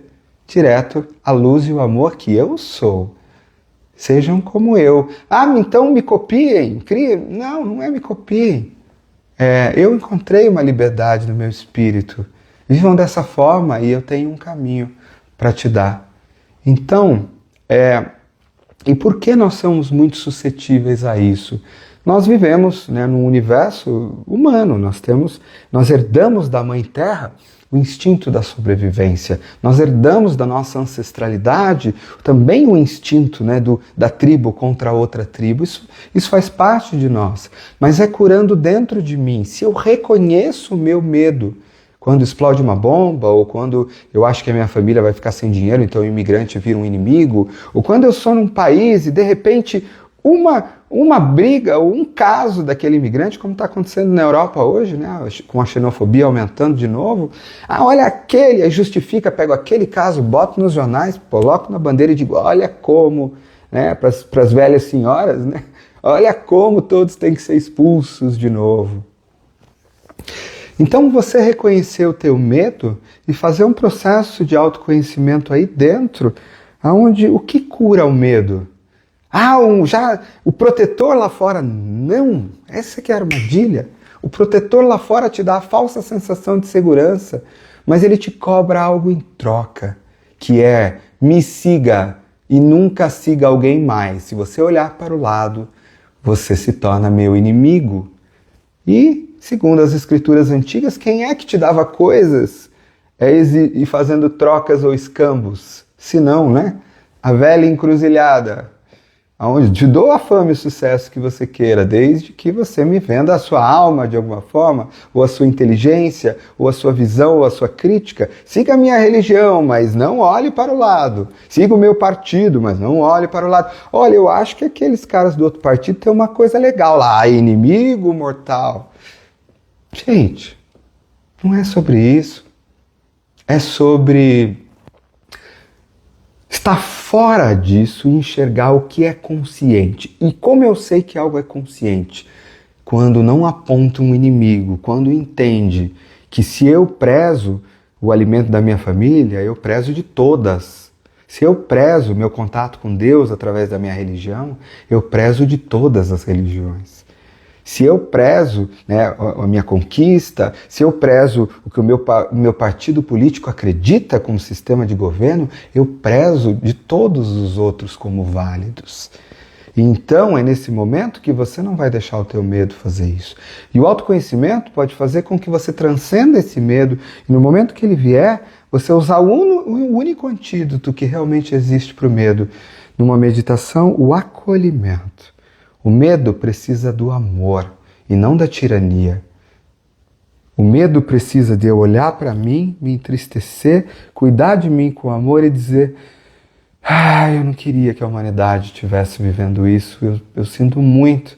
direto, a luz e o amor que eu sou. Sejam como eu. Ah, então me copiem, criem. Não, não é me copiem. Eu encontrei uma liberdade no meu espírito. Vivam dessa forma e eu tenho um caminho para te dar. Então, e por que nós somos muito suscetíveis a isso? Nós vivemos num universo humano, nós herdamos da Mãe Terra o instinto da sobrevivência, nós herdamos da nossa ancestralidade também o instinto da tribo contra outra tribo, isso faz parte de nós, mas é curando dentro de mim, se eu reconheço o meu medo, quando explode uma bomba, ou quando eu acho que a minha família vai ficar sem dinheiro, então o imigrante vira um inimigo, ou quando eu sou num país e de repente uma briga ou um caso daquele imigrante, como está acontecendo na Europa hoje, com a xenofobia aumentando de novo. Ah, olha aquele, aí justifica, pego aquele caso, boto nos jornais, coloco na bandeira e digo, olha como, para as velhas senhoras, olha como todos têm que ser expulsos de novo. Então você reconhecer o teu medo e fazer um processo de autoconhecimento aí dentro, onde o que cura o medo? Ah, o protetor lá fora. Não, essa que é a armadilha. O protetor lá fora te dá a falsa sensação de segurança, mas ele te cobra algo em troca, que é me siga e nunca siga alguém mais. Se você olhar para o lado, você se torna meu inimigo. E segundo as escrituras antigas, quem é que te dava coisas e fazendo trocas ou escambos? Se não, né? A velha encruzilhada, onde te dou a fama e o sucesso que você queira, desde que você me venda a sua alma de alguma forma, ou a sua inteligência, ou a sua visão, ou a sua crítica. Siga a minha religião, mas não olhe para o lado. Siga o meu partido, mas não olhe para o lado. Olha, eu acho que aqueles caras do outro partido têm uma coisa legal lá, inimigo mortal. Gente, não é sobre isso. É sobre estar fora disso e enxergar o que é consciente. E como eu sei que algo é consciente? Quando não aponta um inimigo, quando entende que se eu prezo o alimento da minha família, eu prezo de todas. Se eu prezo meu contato com Deus através da minha religião, eu prezo de todas as religiões. Se eu prezo, né, a minha conquista, se eu prezo o que o meu partido político acredita como sistema de governo, eu prezo de todos os outros como válidos. E então é nesse momento que você não vai deixar o teu medo fazer isso. E o autoconhecimento pode fazer com que você transcenda esse medo e no momento que ele vier, você usar o único antídoto que realmente existe para o medo. Numa meditação, o acolhimento. O medo precisa do amor e não da tirania. O medo precisa de eu olhar para mim, me entristecer, cuidar de mim com amor e dizer: eu não queria que a humanidade estivesse vivendo isso, eu sinto muito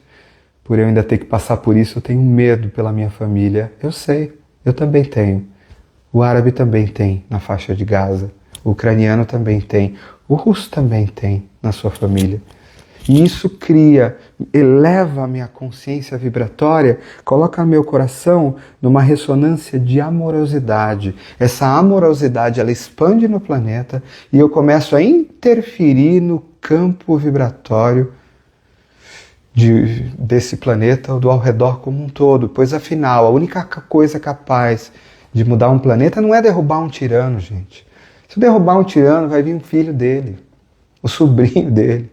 por eu ainda ter que passar por isso, eu tenho medo pela minha família. Eu sei, eu também tenho. O árabe também tem na faixa de Gaza, o ucraniano também tem, o russo também tem na sua família. E isso eleva a minha consciência vibratória, coloca meu coração numa ressonância de amorosidade. Essa amorosidade, ela expande no planeta e eu começo a interferir no campo vibratório desse planeta ou do ao redor como um todo. Pois afinal, a única coisa capaz de mudar um planeta não é derrubar um tirano, gente. Se eu derrubar um tirano, vai vir um filho dele, o sobrinho dele.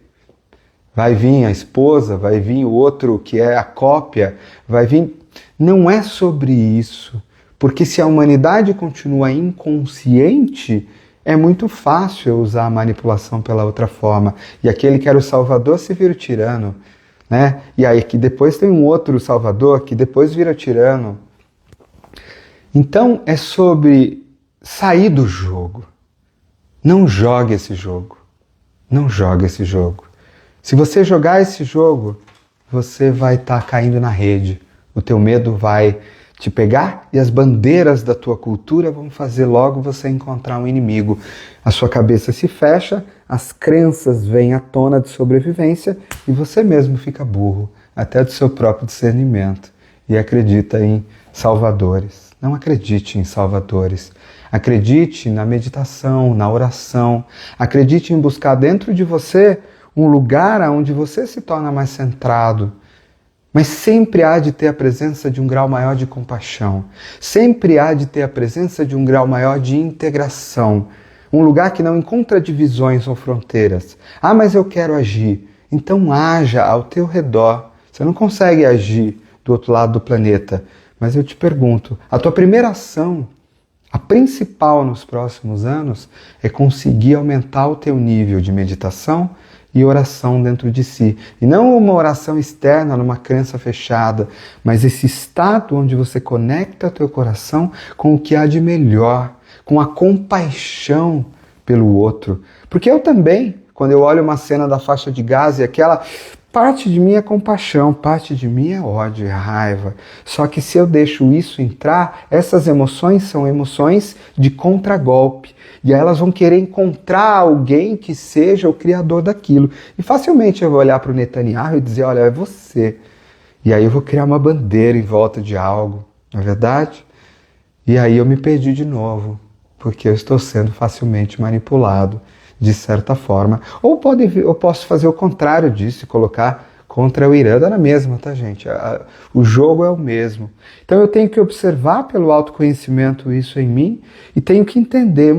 Vai vir a esposa, vai vir o outro que é a cópia, vai vir... Não é sobre isso. Porque se a humanidade continua inconsciente, é muito fácil eu usar a manipulação pela outra forma. E aquele que era o salvador se vira o tirano. Né? E aí que depois tem um outro salvador que depois vira tirano. Então é sobre sair do jogo. Não jogue esse jogo. Não jogue esse jogo. Se você jogar esse jogo, você vai estar caindo na rede. O teu medo vai te pegar e as bandeiras da tua cultura vão fazer logo você encontrar um inimigo. A sua cabeça se fecha, as crenças vêm à tona de sobrevivência e você mesmo fica burro, até do seu próprio discernimento, e acredita em salvadores. Não acredite em salvadores. Acredite na meditação, na oração. Acredite em buscar dentro de você um lugar onde você se torna mais centrado. Mas sempre há de ter a presença de um grau maior de compaixão. Sempre há de ter a presença de um grau maior de integração. Um lugar que não encontra divisões ou fronteiras. Mas eu quero agir. Então haja ao teu redor. Você não consegue agir do outro lado do planeta. Mas eu te pergunto, a tua primeira ação, a principal nos próximos anos, é conseguir aumentar o teu nível de meditação e oração dentro de si. E não uma oração externa, numa crença fechada, mas esse estado onde você conecta o teu coração com o que há de melhor, com a compaixão pelo outro. Porque eu também, quando eu olho uma cena da faixa de Gaza e aquela... Parte de mim é compaixão, parte de mim é ódio e raiva. Só que se eu deixo isso entrar, essas emoções são emoções de contragolpe. E aí elas vão querer encontrar alguém que seja o criador daquilo. E facilmente eu vou olhar para o Netanyahu e dizer, olha, é você. E aí eu vou criar uma bandeira em volta de algo, não é verdade? E aí eu me perdi de novo, porque eu estou sendo facilmente manipulado, de certa forma. Ou eu posso fazer o contrário disso e colocar contra o Irã. Dá na mesma, tá, gente? O jogo é o mesmo. Então eu tenho que observar pelo autoconhecimento isso em mim e tenho que entender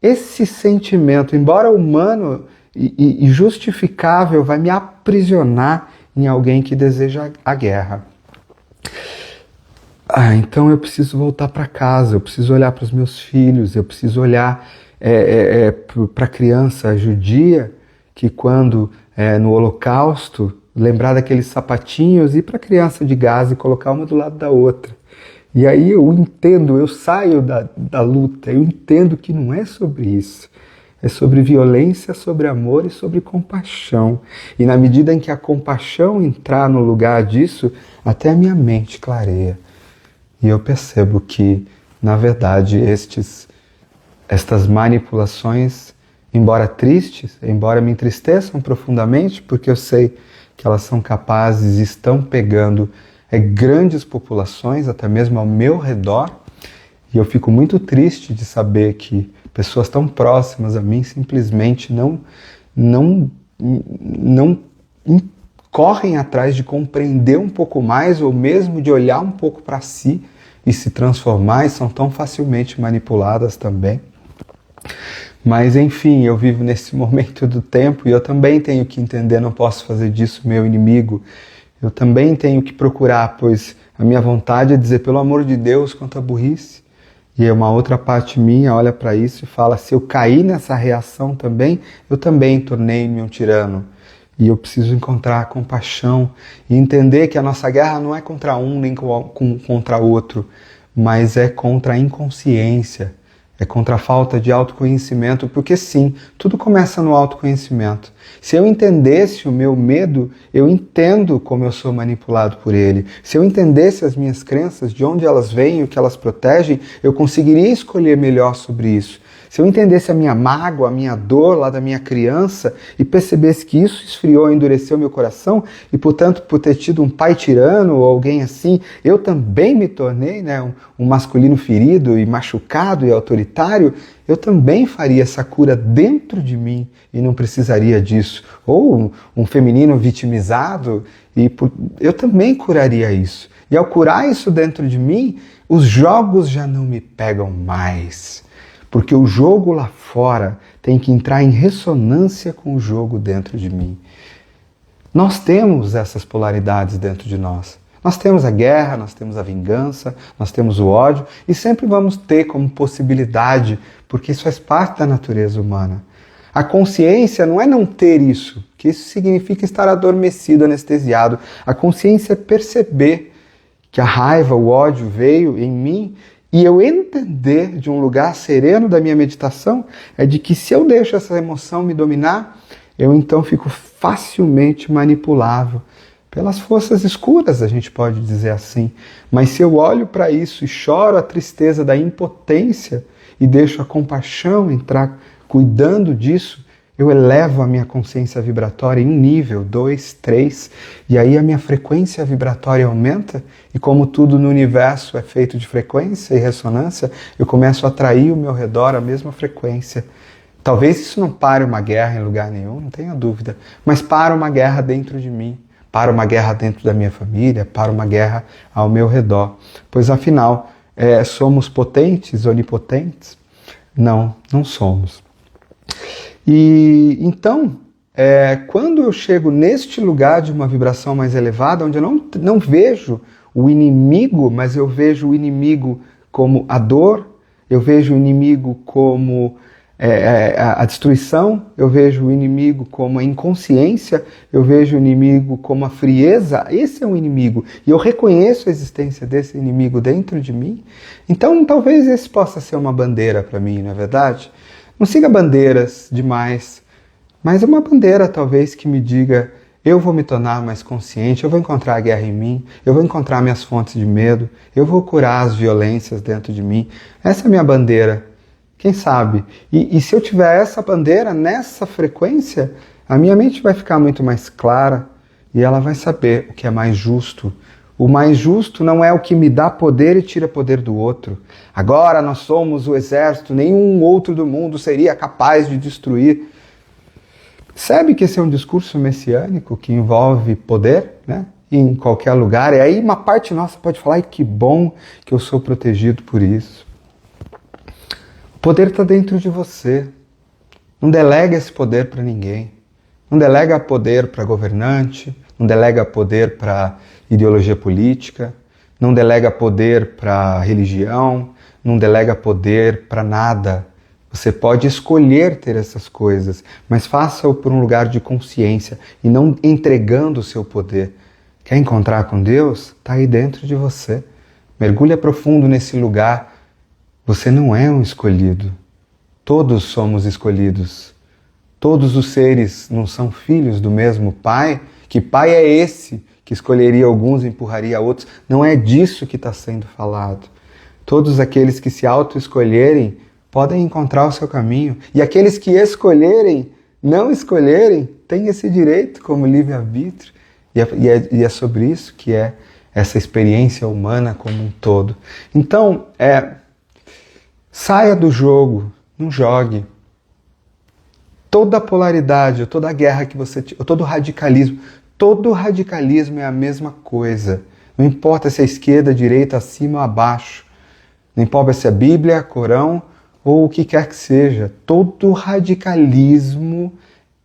esse sentimento, embora humano e justificável, vai me aprisionar em alguém que deseja a guerra. Então eu preciso voltar para casa, eu preciso olhar para os meus filhos, eu preciso olhar para a criança judia que quando no Holocausto, lembrar daqueles sapatinhos e para a criança de Gaza e colocar uma do lado da outra. E aí eu entendo, eu saio da luta, eu entendo que não é sobre isso. É sobre violência, sobre amor e sobre compaixão. E na medida em que a compaixão entrar no lugar disso, até a minha mente clareia. E eu percebo que, na verdade, estas manipulações, embora tristes, embora me entristeçam profundamente, porque eu sei que elas são capazes, estão pegando grandes populações, até mesmo ao meu redor, e eu fico muito triste de saber que pessoas tão próximas a mim simplesmente não correm atrás de compreender um pouco mais ou mesmo de olhar um pouco para si e se transformar, e são tão facilmente manipuladas também. Mas enfim, eu vivo nesse momento do tempo e eu também tenho que entender, não posso fazer disso meu inimigo. Eu também tenho que procurar, pois a minha vontade é dizer, pelo amor de Deus, quanta burrice. E uma outra parte minha olha para isso e fala, se eu cair nessa reação também, eu também tornei-me um tirano. E eu preciso encontrar compaixão e entender que a nossa guerra não é contra um nem contra outro, mas é contra a inconsciência, é contra a falta de autoconhecimento, porque sim, tudo começa no autoconhecimento. Se eu entendesse o meu medo, eu entendo como eu sou manipulado por ele. Se eu entendesse as minhas crenças, de onde elas vêm e o que elas protegem, eu conseguiria escolher melhor sobre isso. Se eu entendesse a minha mágoa, a minha dor lá da minha criança e percebesse que isso esfriou e endureceu meu coração e, portanto, por ter tido um pai tirano ou alguém assim, eu também me tornei um masculino ferido e machucado e autoritário, eu também faria essa cura dentro de mim e não precisaria disso. Ou um feminino vitimizado, eu também curaria isso. E ao curar isso dentro de mim, os jogos já não me pegam mais. Porque o jogo lá fora tem que entrar em ressonância com o jogo dentro de mim. Nós temos essas polaridades dentro de nós. Nós temos a guerra, nós temos a vingança, nós temos o ódio e sempre vamos ter como possibilidade, porque isso faz parte da natureza humana. A consciência não é não ter isso, que isso significa estar adormecido, anestesiado. A consciência é perceber que a raiva, o ódio veio em mim e eu entender de um lugar sereno da minha meditação é de que se eu deixo essa emoção me dominar, eu então fico facilmente manipulável pelas forças escuras, a gente pode dizer assim. Mas se eu olho para isso e choro a tristeza da impotência e deixo a compaixão entrar cuidando disso, eu elevo a minha consciência vibratória em um nível, 2, 3, e aí a minha frequência vibratória aumenta, e como tudo no universo é feito de frequência e ressonância, eu começo a atrair ao meu redor a mesma frequência. Talvez isso não pare uma guerra em lugar nenhum, não tenha dúvida, mas para uma guerra dentro de mim, para uma guerra dentro da minha família, para uma guerra ao meu redor. Pois afinal, somos potentes, onipotentes? Não, não somos. E então, quando eu chego neste lugar de uma vibração mais elevada, onde eu não vejo o inimigo, mas eu vejo o inimigo como a dor, eu vejo o inimigo como a destruição, eu vejo o inimigo como a inconsciência, eu vejo o inimigo como a frieza, esse é um inimigo, e eu reconheço a existência desse inimigo dentro de mim, então talvez esse possa ser uma bandeira para mim, não é verdade? Não siga bandeiras demais, mas é uma bandeira talvez que me diga, eu vou me tornar mais consciente, eu vou encontrar a guerra em mim, eu vou encontrar minhas fontes de medo, eu vou curar as violências dentro de mim. Essa é a minha bandeira, quem sabe? E se eu tiver essa bandeira nessa frequência, a minha mente vai ficar muito mais clara e ela vai saber o que é mais justo. O mais justo não é o que me dá poder e tira poder do outro. Agora nós somos o exército, nenhum outro do mundo seria capaz de destruir. Percebe que esse é um discurso messiânico que envolve poder, né? Em qualquer lugar. E aí uma parte nossa pode falar, que bom que eu sou protegido por isso. O poder está dentro de você. Não delega esse poder para ninguém. Não delega poder para governante, não delega poder para ideologia política, não delega poder para a religião, não delega poder para nada. Você pode escolher ter essas coisas, mas faça-o por um lugar de consciência e não entregando o seu poder. Quer encontrar com Deus? Está aí dentro de você. Mergulha profundo nesse lugar. Você não é um escolhido. Todos somos escolhidos. Todos os seres não são filhos do mesmo Pai. Que Pai é esse que escolheria alguns e empurraria outros? Não é disso que está sendo falado. Todos aqueles que se auto-escolherem podem encontrar o seu caminho. E aqueles que escolherem, não escolherem, têm esse direito como livre-arbítrio. E é sobre isso que é essa experiência humana como um todo. Então, saia do jogo, não jogue. Toda a polaridade, toda a guerra que você... todo o radicalismo é a mesma coisa. Não importa se é esquerda, direita, acima ou abaixo. Não importa se é Bíblia, Corão ou o que quer que seja. Todo radicalismo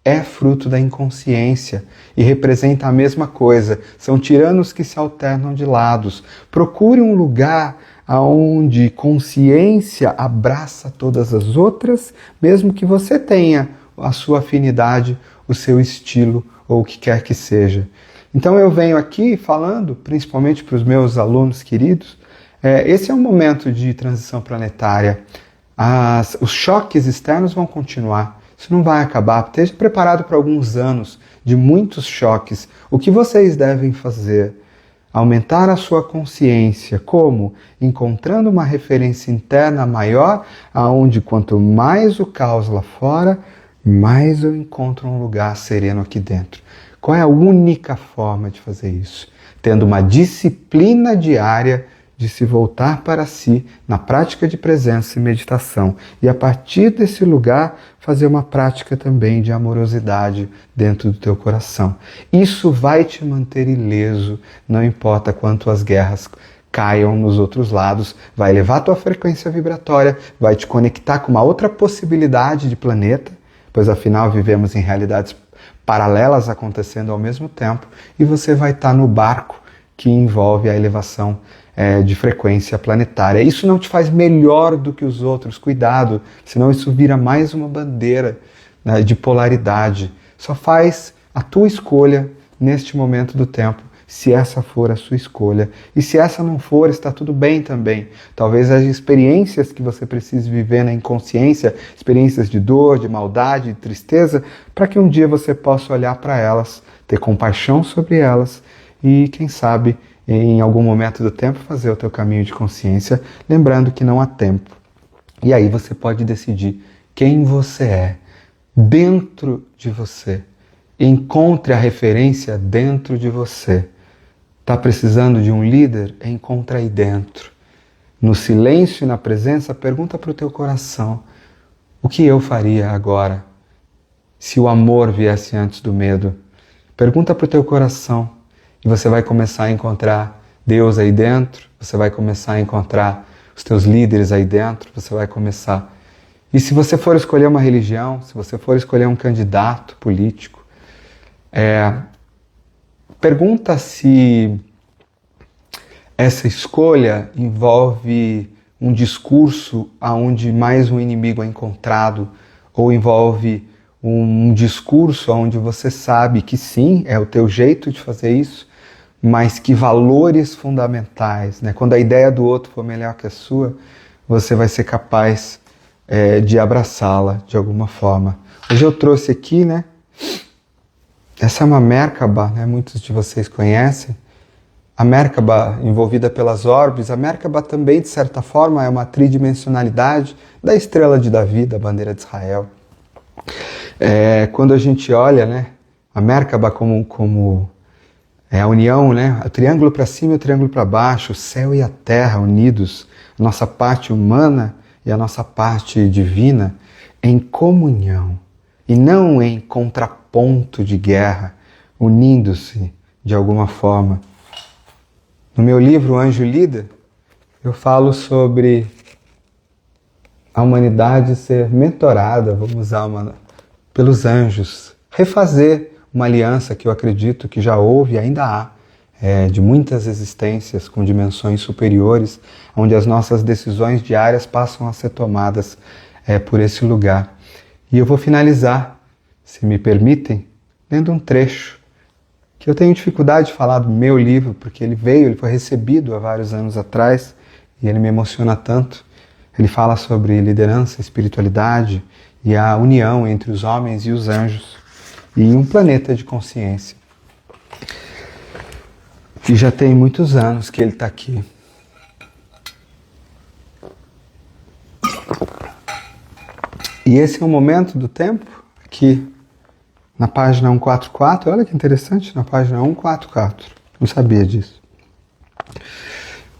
é fruto da inconsciência e representa a mesma coisa. São tiranos que se alternam de lados. Procure um lugar onde consciência abraça todas as outras, mesmo que você tenha a sua afinidade, o seu estilo ou o que quer que seja. Então eu venho aqui falando, principalmente para os meus alunos queridos, esse é um momento de transição planetária. Os choques externos vão continuar. Isso não vai acabar. Esteja preparado para alguns anos de muitos choques. O que vocês devem fazer? Aumentar a sua consciência. Como? Encontrando uma referência interna maior, aonde quanto mais o caos lá fora, mais eu encontro um lugar sereno aqui dentro. Qual é a única forma de fazer isso? Tendo uma disciplina diária de se voltar para si na prática de presença e meditação. E a partir desse lugar, fazer uma prática também de amorosidade dentro do teu coração. Isso vai te manter ileso, não importa quanto as guerras caiam nos outros lados, vai elevar a tua frequência vibratória, vai te conectar com uma outra possibilidade de planeta, pois afinal vivemos em realidades paralelas acontecendo ao mesmo tempo, e você vai estar no barco que envolve a elevação de frequência planetária. Isso não te faz melhor do que os outros, cuidado, senão isso vira mais uma bandeira, né, de polaridade. Só faz a tua escolha neste momento do tempo, se essa for a sua escolha. E se essa não for, está tudo bem também. Talvez as experiências que você precise viver na inconsciência, experiências de dor, de maldade, de tristeza, para que um dia você possa olhar para elas, ter compaixão sobre elas e, quem sabe, em algum momento do tempo, fazer o teu caminho de consciência, lembrando que não há tempo. E aí você pode decidir quem você é dentro de você. Encontre a referência dentro de você. Está precisando de um líder? Encontra aí dentro. No silêncio e na presença, pergunta para o teu coração: o que eu faria agora se o amor viesse antes do medo? Pergunta para o teu coração. E você vai começar a encontrar Deus aí dentro, você vai começar a encontrar os teus líderes aí dentro, você vai começar. E se você for escolher uma religião, se você for escolher um candidato político, pergunta se essa escolha envolve um discurso onde mais um inimigo é encontrado, ou envolve um discurso onde você sabe que sim, é o teu jeito de fazer isso, mas que valores fundamentais, né? Quando a ideia do outro for melhor que a sua, você vai ser capaz de abraçá-la de alguma forma. Hoje eu trouxe aqui, né? Essa é uma Merkaba, né? Muitos de vocês conhecem. A Merkaba envolvida pelas orbes, a Merkaba também, de certa forma, é uma tridimensionalidade da estrela de Davi, da bandeira de Israel. Quando a gente olha, né, a Merkaba como a união, né, o triângulo para cima e o triângulo para baixo, o céu e a terra unidos, a nossa parte humana e a nossa parte divina em comunhão e não em contraponto de guerra, unindo-se de alguma forma. No meu livro Anjo Líder, eu falo sobre a humanidade ser mentorada, vamos usar pelos anjos, refazer uma aliança que eu acredito que já houve e ainda há de muitas existências com dimensões superiores, onde as nossas decisões diárias passam a ser tomadas por esse lugar. E eu vou finalizar, se me permitem, lendo um trecho que eu tenho dificuldade de falar do meu livro, porque ele foi recebido há vários anos atrás e ele me emociona tanto. Ele fala sobre liderança, espiritualidade e a união entre os homens e os anjos e um planeta de consciência. E já tem muitos anos que ele está aqui. E esse é um momento do tempo que na página 144, olha que interessante, na página 144, não sabia disso.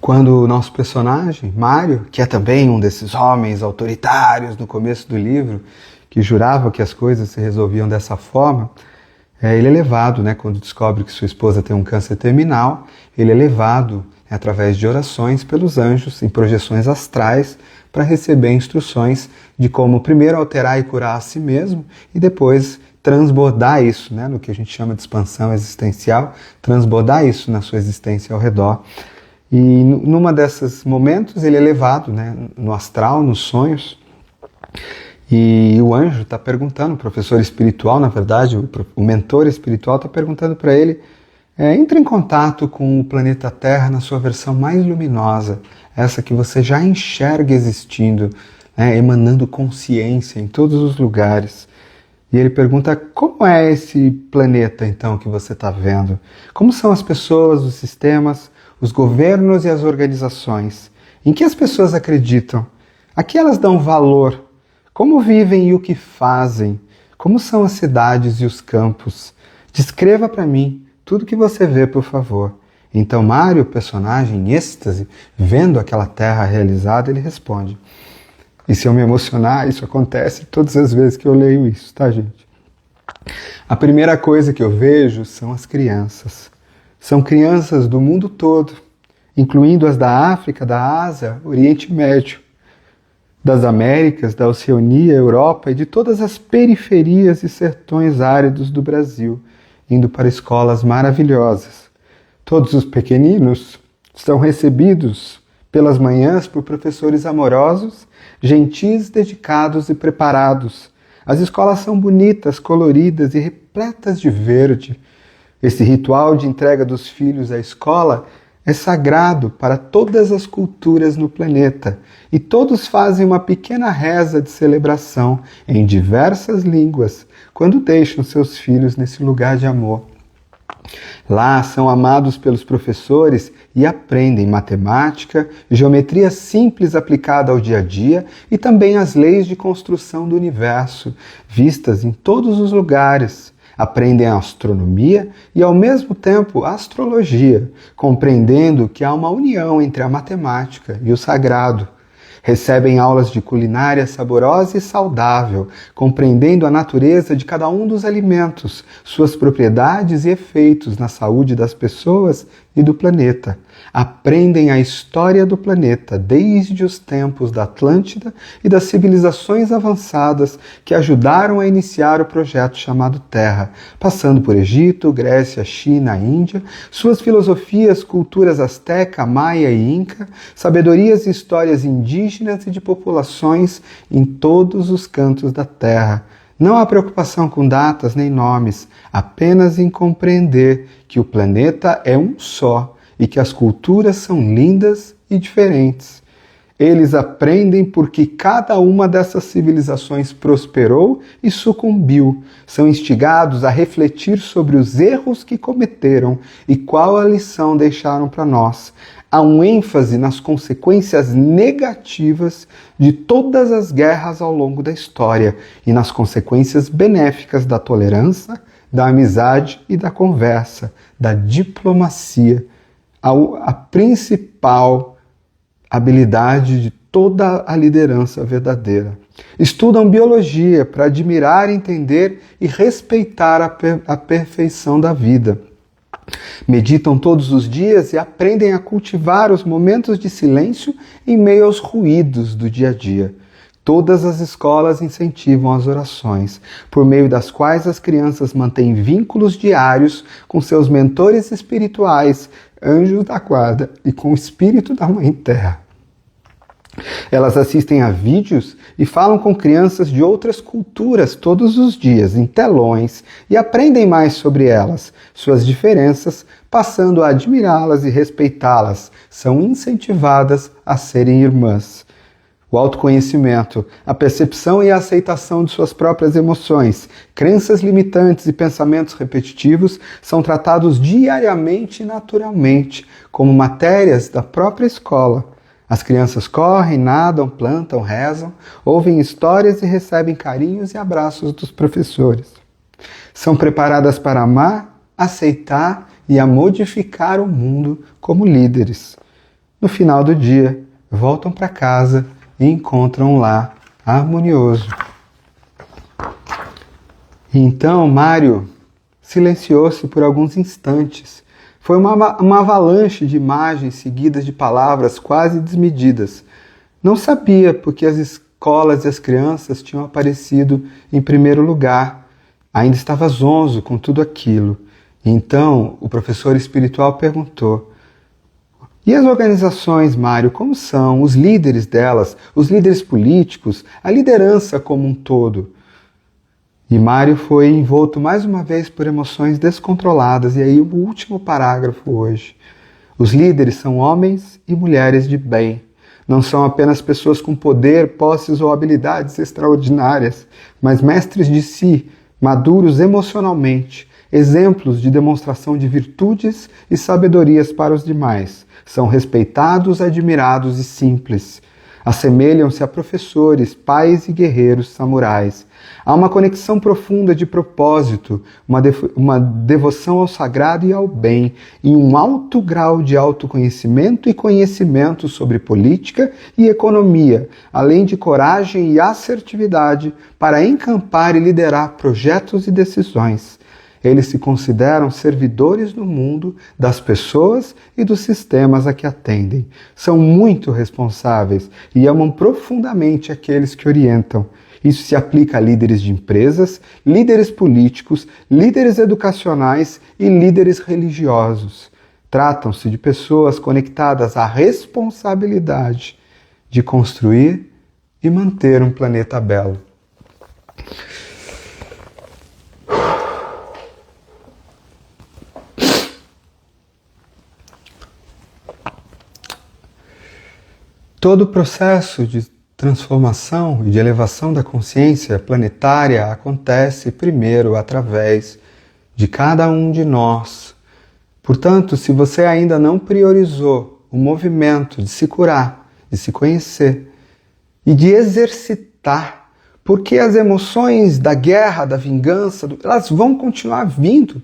Quando o nosso personagem, Mário, que é também um desses homens autoritários no começo do livro, que jurava que as coisas se resolviam dessa forma, ele é levado, quando descobre que sua esposa tem um câncer terminal, ele é levado através de orações pelos anjos, em projeções astrais, para receber instruções de como primeiro alterar e curar a si mesmo e depois transbordar isso, no que a gente chama de expansão existencial, transbordar isso na sua existência ao redor. E numa desses momentos ele é levado no astral, nos sonhos, e o anjo está perguntando, o professor espiritual, na verdade, o mentor espiritual está perguntando para ele, entre em contato com o planeta Terra na sua versão mais luminosa, essa que você já enxerga existindo, emanando consciência em todos os lugares. E ele pergunta, como é esse planeta, então, que você está vendo? Como são as pessoas, os sistemas, os governos e as organizações? Em que as pessoas acreditam? A que elas dão valor? Como vivem e o que fazem? Como são as cidades e os campos? Descreva para mim tudo que você vê, por favor. Então Mário, o personagem, em êxtase, vendo aquela terra realizada, ele responde. E se eu me emocionar, isso acontece todas as vezes que eu leio isso, tá, gente? A primeira coisa que eu vejo são as crianças. São crianças do mundo todo, incluindo as da África, da Ásia, Oriente Médio, das Américas, da Oceania, Europa e de todas as periferias e sertões áridos do Brasil, indo para escolas maravilhosas. Todos os pequeninos são recebidos pelas manhãs por professores amorosos, gentis, dedicados e preparados. As escolas são bonitas, coloridas e repletas de verde. Esse ritual de entrega dos filhos à escola é sagrado para todas as culturas no planeta e todos fazem uma pequena reza de celebração em diversas línguas quando deixam seus filhos nesse lugar de amor. Lá são amados pelos professores e aprendem matemática, geometria simples aplicada ao dia a dia e também as leis de construção do universo, vistas em todos os lugares. Aprendem a astronomia e, ao mesmo tempo, a astrologia, compreendendo que há uma união entre a matemática e o sagrado. Recebem aulas de culinária saborosa e saudável, compreendendo a natureza de cada um dos alimentos, suas propriedades e efeitos na saúde das pessoas e do planeta. Aprendem a história do planeta desde os tempos da Atlântida e das civilizações avançadas que ajudaram a iniciar o projeto chamado Terra, passando por Egito, Grécia, China, Índia, suas filosofias, culturas asteca, maia e inca, sabedorias e histórias indígenas e de populações em todos os cantos da Terra. Não há preocupação com datas nem nomes, apenas em compreender que o planeta é um só e que as culturas são lindas e diferentes. Eles aprendem porque cada uma dessas civilizações prosperou e sucumbiu. São instigados a refletir sobre os erros que cometeram e qual a lição deixaram para nós. Há um ênfase nas consequências negativas de todas as guerras ao longo da história e nas consequências benéficas da tolerância, da amizade e da conversa, da diplomacia. A principal habilidade de toda a liderança verdadeira. Estudam biologia para admirar, entender e respeitar a perfeição da vida. Meditam todos os dias e aprendem a cultivar os momentos de silêncio em meio aos ruídos do dia a dia. Todas as escolas incentivam as orações, por meio das quais as crianças mantêm vínculos diários com seus mentores espirituais, anjos da guarda, e com o espírito da Mãe Terra. Elas assistem a vídeos e falam com crianças de outras culturas todos os dias, em telões, e aprendem mais sobre elas, suas diferenças, passando a admirá-las e respeitá-las. São incentivadas a serem irmãs. O autoconhecimento, a percepção e a aceitação de suas próprias emoções, crenças limitantes e pensamentos repetitivos são tratados diariamente e naturalmente como matérias da própria escola. As crianças correm, nadam, plantam, rezam, ouvem histórias e recebem carinhos e abraços dos professores. São preparadas para amar, aceitar e a modificar o mundo como líderes. No final do dia, voltam para casa e encontram um lar harmonioso. Então, Mário silenciou-se por alguns instantes. Foi uma avalanche de imagens seguidas de palavras quase desmedidas. Não sabia porque as escolas e as crianças tinham aparecido em primeiro lugar. Ainda estava zonzo com tudo aquilo. Então, o professor espiritual perguntou: e as organizações, Mário, como são? Os líderes delas, os líderes políticos, a liderança como um todo? E Mário foi envolto mais uma vez por emoções descontroladas. E aí o último parágrafo hoje. Os líderes são homens e mulheres de bem. Não são apenas pessoas com poder, posses ou habilidades extraordinárias, mas mestres de si, maduros emocionalmente, exemplos de demonstração de virtudes e sabedorias para os demais. São respeitados, admirados e simples. Assemelham-se a professores, pais e guerreiros samurais. Há uma conexão profunda de propósito, uma devoção ao sagrado e ao bem, e um alto grau de autoconhecimento e conhecimento sobre política e economia, além de coragem e assertividade para encampar e liderar projetos e decisões. Eles se consideram servidores no mundo, das pessoas e dos sistemas a que atendem. São muito responsáveis e amam profundamente aqueles que orientam. Isso se aplica a líderes de empresas, líderes políticos, líderes educacionais e líderes religiosos. Tratam-se de pessoas conectadas à responsabilidade de construir e manter um planeta belo. Todo o processo de transformação e de elevação da consciência planetária acontece primeiro através de cada um de nós. Portanto, se você ainda não priorizou o movimento de se curar, de se conhecer e de exercitar, porque as emoções da guerra, da vingança, elas vão continuar vindo.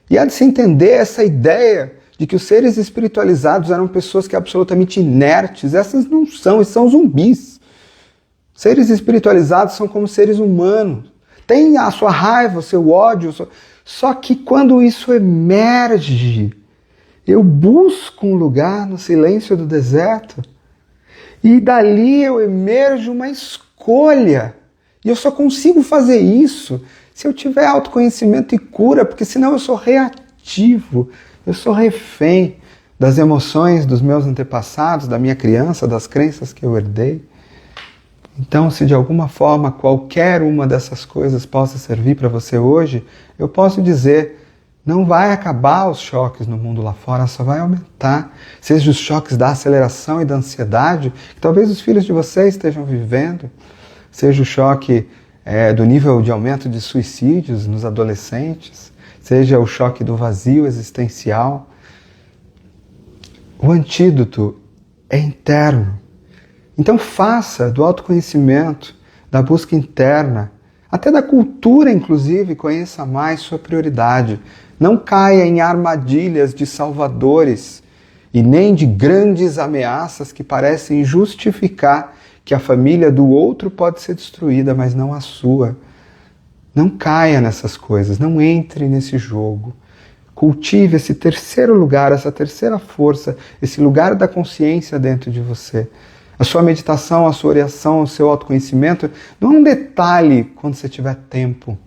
E há de se entender essa ideia de que os seres espiritualizados eram pessoas que absolutamente inertes. Essas não são, eles são zumbis. Seres espiritualizados são como seres humanos. Tem a sua raiva, o seu ódio. Só que quando isso emerge, eu busco um lugar no silêncio do deserto e dali eu emerjo uma escolha. E eu só consigo fazer isso se eu tiver autoconhecimento e cura, porque senão eu sou reativo. Eu sou refém das emoções dos meus antepassados, da minha criança, das crenças que eu herdei. Então, se de alguma forma qualquer uma dessas coisas possa servir para você hoje, eu posso dizer, não vai acabar os choques no mundo lá fora, só vai aumentar. Seja os choques da aceleração e da ansiedade, que talvez os filhos de vocês estejam vivendo, seja o choque do nível de aumento de suicídios nos adolescentes, seja o choque do vazio existencial. O antídoto é interno. Então faça do autoconhecimento, da busca interna, até da cultura inclusive, conheça mais sua prioridade. Não caia em armadilhas de salvadores e nem de grandes ameaças que parecem justificar que a família do outro pode ser destruída, mas não a sua. Não caia nessas coisas, não entre nesse jogo. Cultive esse terceiro lugar, essa terceira força, esse lugar da consciência dentro de você. A sua meditação, a sua oração, o seu autoconhecimento não é um detalhe quando você tiver tempo.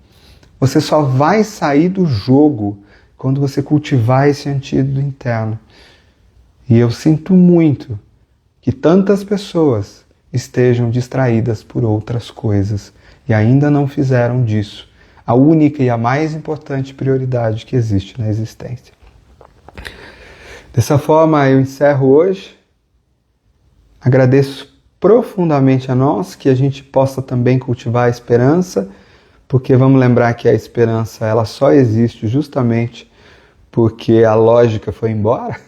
Você só vai sair do jogo quando você cultivar esse antídoto interno. E eu sinto muito que tantas pessoas estejam distraídas por outras coisas e ainda não fizeram disso a única e a mais importante prioridade que existe na existência. Dessa forma, eu encerro hoje. Agradeço profundamente a nós que a gente possa também cultivar a esperança, porque vamos lembrar que a esperança ela só existe justamente porque a lógica foi embora.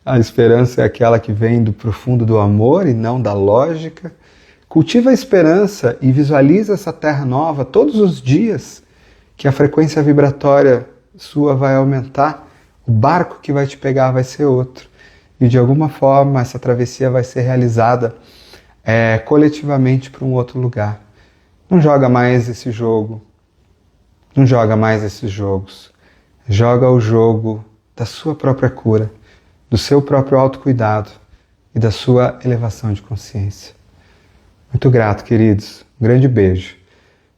A esperança é aquela que vem do profundo do amor e não da lógica. Cultiva a esperança e visualiza essa terra nova todos os dias, que a frequência vibratória sua vai aumentar, o barco que vai te pegar vai ser outro. E de alguma forma essa travessia vai ser realizada coletivamente para um outro lugar. Não joga mais esse jogo, não joga mais esses jogos. Joga o jogo da sua própria cura, do seu próprio autocuidado e da sua elevação de consciência. Muito grato, queridos. Um grande beijo.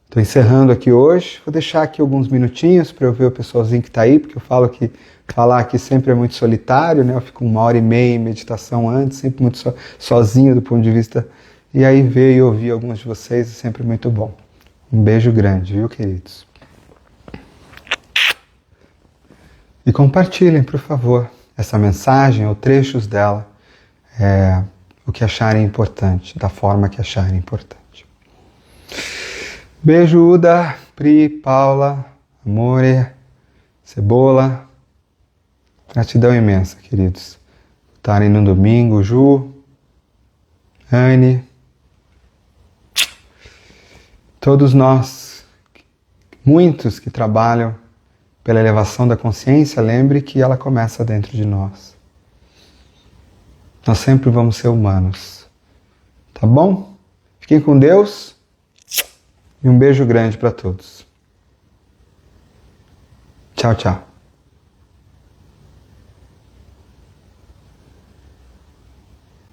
Estou encerrando aqui hoje. Vou deixar aqui alguns minutinhos para eu ver o pessoalzinho que está aí, porque eu falo que falar aqui sempre é muito solitário, né? Eu fico 1h30 em meditação antes, sempre muito sozinho do ponto de vista. E aí ver e ouvir alguns de vocês é sempre muito bom. Um beijo grande, viu, queridos? E compartilhem, por favor, essa mensagem ou trechos dela, o que acharem importante, da forma que acharem importante. Beijo, Uda, Pri, Paula, Amore, Cebola. Gratidão imensa, queridos. Estarem no domingo, Ju, Anne. Todos nós, muitos que trabalham pela elevação da consciência, lembre que ela começa dentro de nós. Nós sempre vamos ser humanos. Tá bom? Fiquem com Deus e um beijo grande para todos. Tchau, tchau.